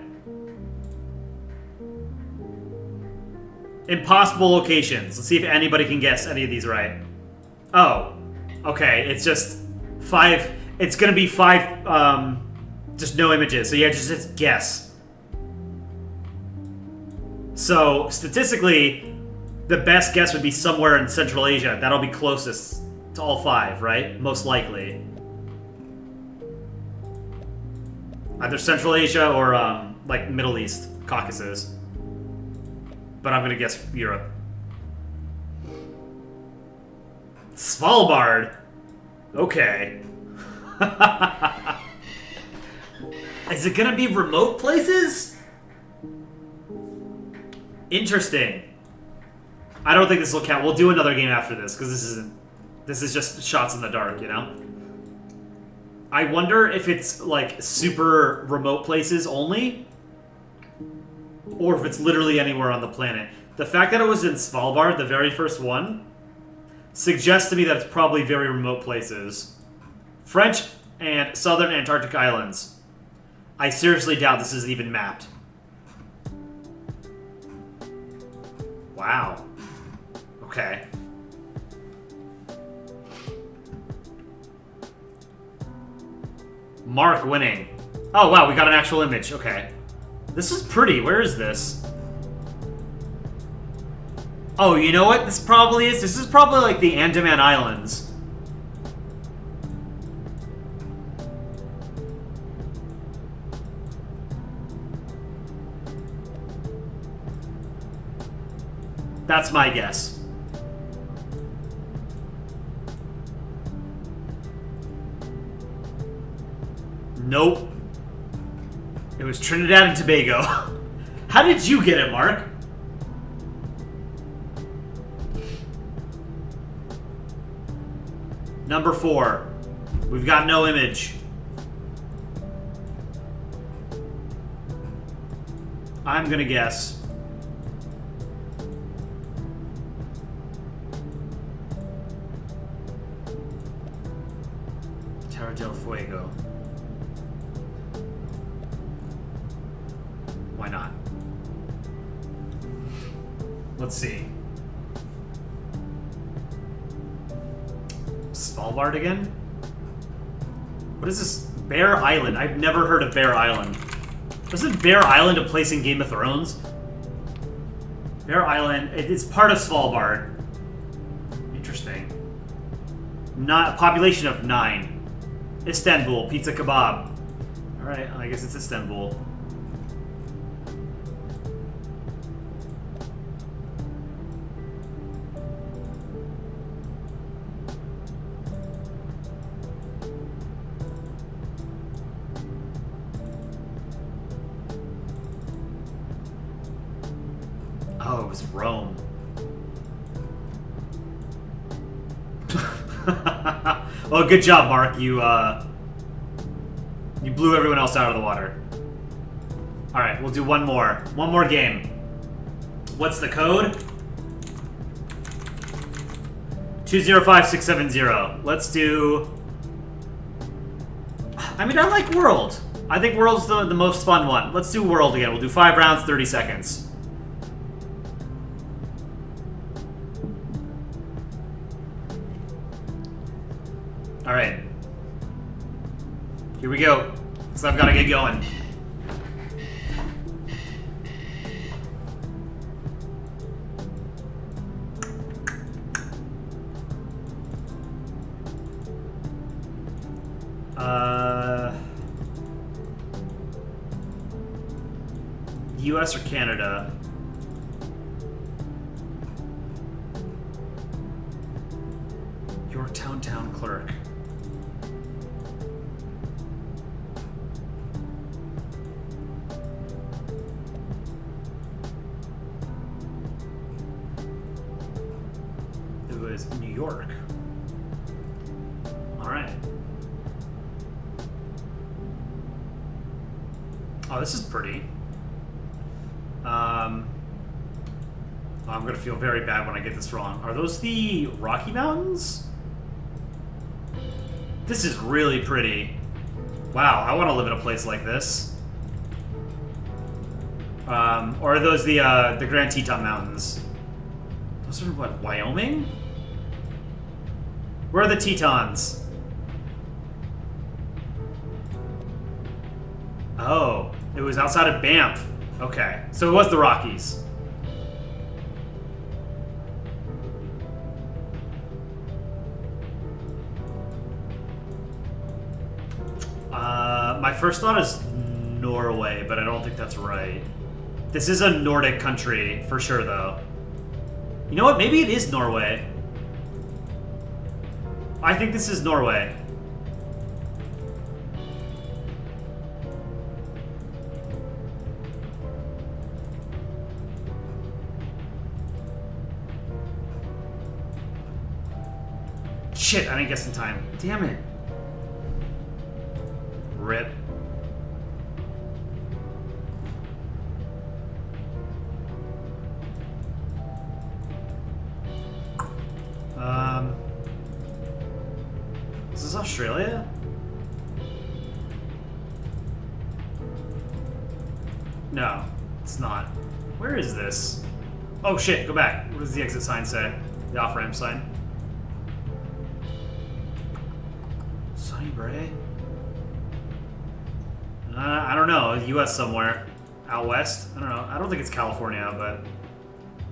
Impossible locations. Let's see if anybody can guess any of these right. Oh. Okay, it's just 5. It's gonna be 5, just no images. So yeah, just guess. So, statistically, the best guess would be somewhere in Central Asia. That'll be closest to all 5, right? Most likely. Either Central Asia or, like, Middle East, Caucasus. But I'm gonna guess Europe. Svalbard? Okay. Is it gonna be remote places? Interesting. I don't think this will count. We'll do another game after this, because this is just shots in the dark, you know? I wonder if it's, like, super remote places only, or if it's literally anywhere on the planet. The fact that it was in Svalbard, the very first one, suggests to me that it's probably very remote places. French and Southern Antarctic Islands. I seriously doubt this is even mapped. Wow. Okay. Mark winning. Oh, wow, we got an actual image. Okay. This is pretty. Where is this? Oh, you know what this probably is? This is probably like the Andaman Islands. That's my guess. Nope. It was Trinidad and Tobago. How did you get it, Mark? Number 4. We've got no image. I'm gonna guess. Terra del Fuego. Why not? Let's see. Svalbard again? What is this? Bear Island. I've never heard of Bear Island. Isn't Bear Island a place in Game of Thrones? Bear Island. It's part of Svalbard. Interesting. Not a population of 9. Istanbul. Pizza kebab. Alright, I guess it's Istanbul. Oh, it was Rome. Well, good job, Mark. You You blew everyone else out of the water. Alright, we'll do one more. One more game. What's the code? 205670. Let's do... I mean, I like World. I think World's the most fun one. Let's do World again. We'll do 5 rounds, 30 seconds. Alright. Here we go. So I've got to get going. US or Canada? Yorktown Town Clerk. It was New York. All right. Oh, this is pretty. I'm gonna feel very bad when I get this wrong. Are those the Rocky Mountains? This is really pretty. Wow, I want to live in a place like this. Or are those the Grand Teton Mountains? Those are what, Wyoming? Where are the Tetons? Oh, it was outside of Banff. Okay, so it was the Rockies. My first thought is Norway, but I don't think that's right. This is a Nordic country, for sure, though. You know what? Maybe it is Norway. I think this is Norway. Shit, I didn't guess in time. Damn it. Rip. Is this Australia? No, it's not. Where is this? Oh shit, go back. What does the exit sign say? The off-ramp sign. Sunny Bray? I don't know. U.S. somewhere. Out west? I don't know. I don't think it's California, but...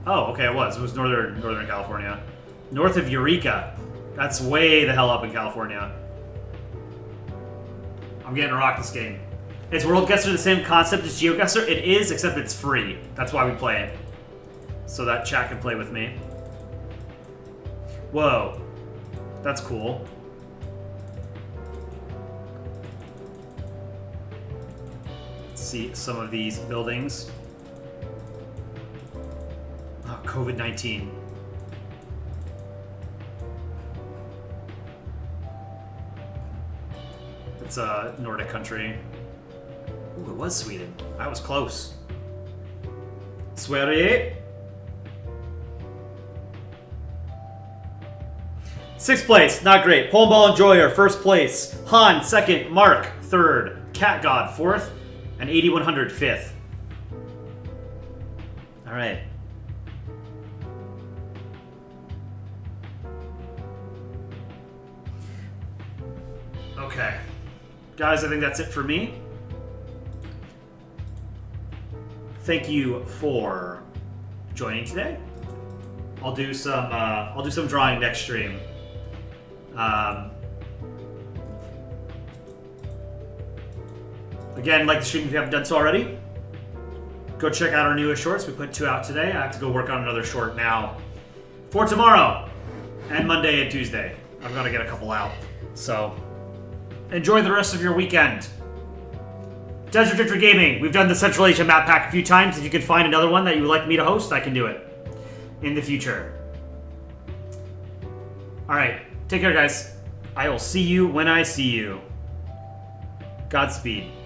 Oh, okay, it was. It was Northern California. North of Eureka. That's way the hell up in California. I'm getting rocked this game. Is Worldguessr the same concept as Geoguessr? It is, except it's free. That's why we play it. So that chat can play with me. Whoa. That's cool. Let's see some of these buildings. Oh, COVID-19. It's a Nordic country. Ooh, it was Sweden. I was close. Sverige. 6th place, not great. Polandball Enjoyer, 1st place. Han, 2nd. Mark, 3rd. Cat God, 4th. And 8100, 5th. Alright. Okay. Guys, I think that's it for me. Thank you for joining today. I'll do some drawing next stream. Again, like the stream if you haven't done so already. Go check out our newest shorts. We put 2 out today. I have to go work on another short now for tomorrow and Monday and Tuesday. I've got to get a couple out. So enjoy the rest of your weekend. Desert Drifter Gaming. We've done the Central Asia map pack a few times. If you can find another one that you would like me to host, I can do it in the future. All right. Take care, guys. I will see you when I see you. Godspeed.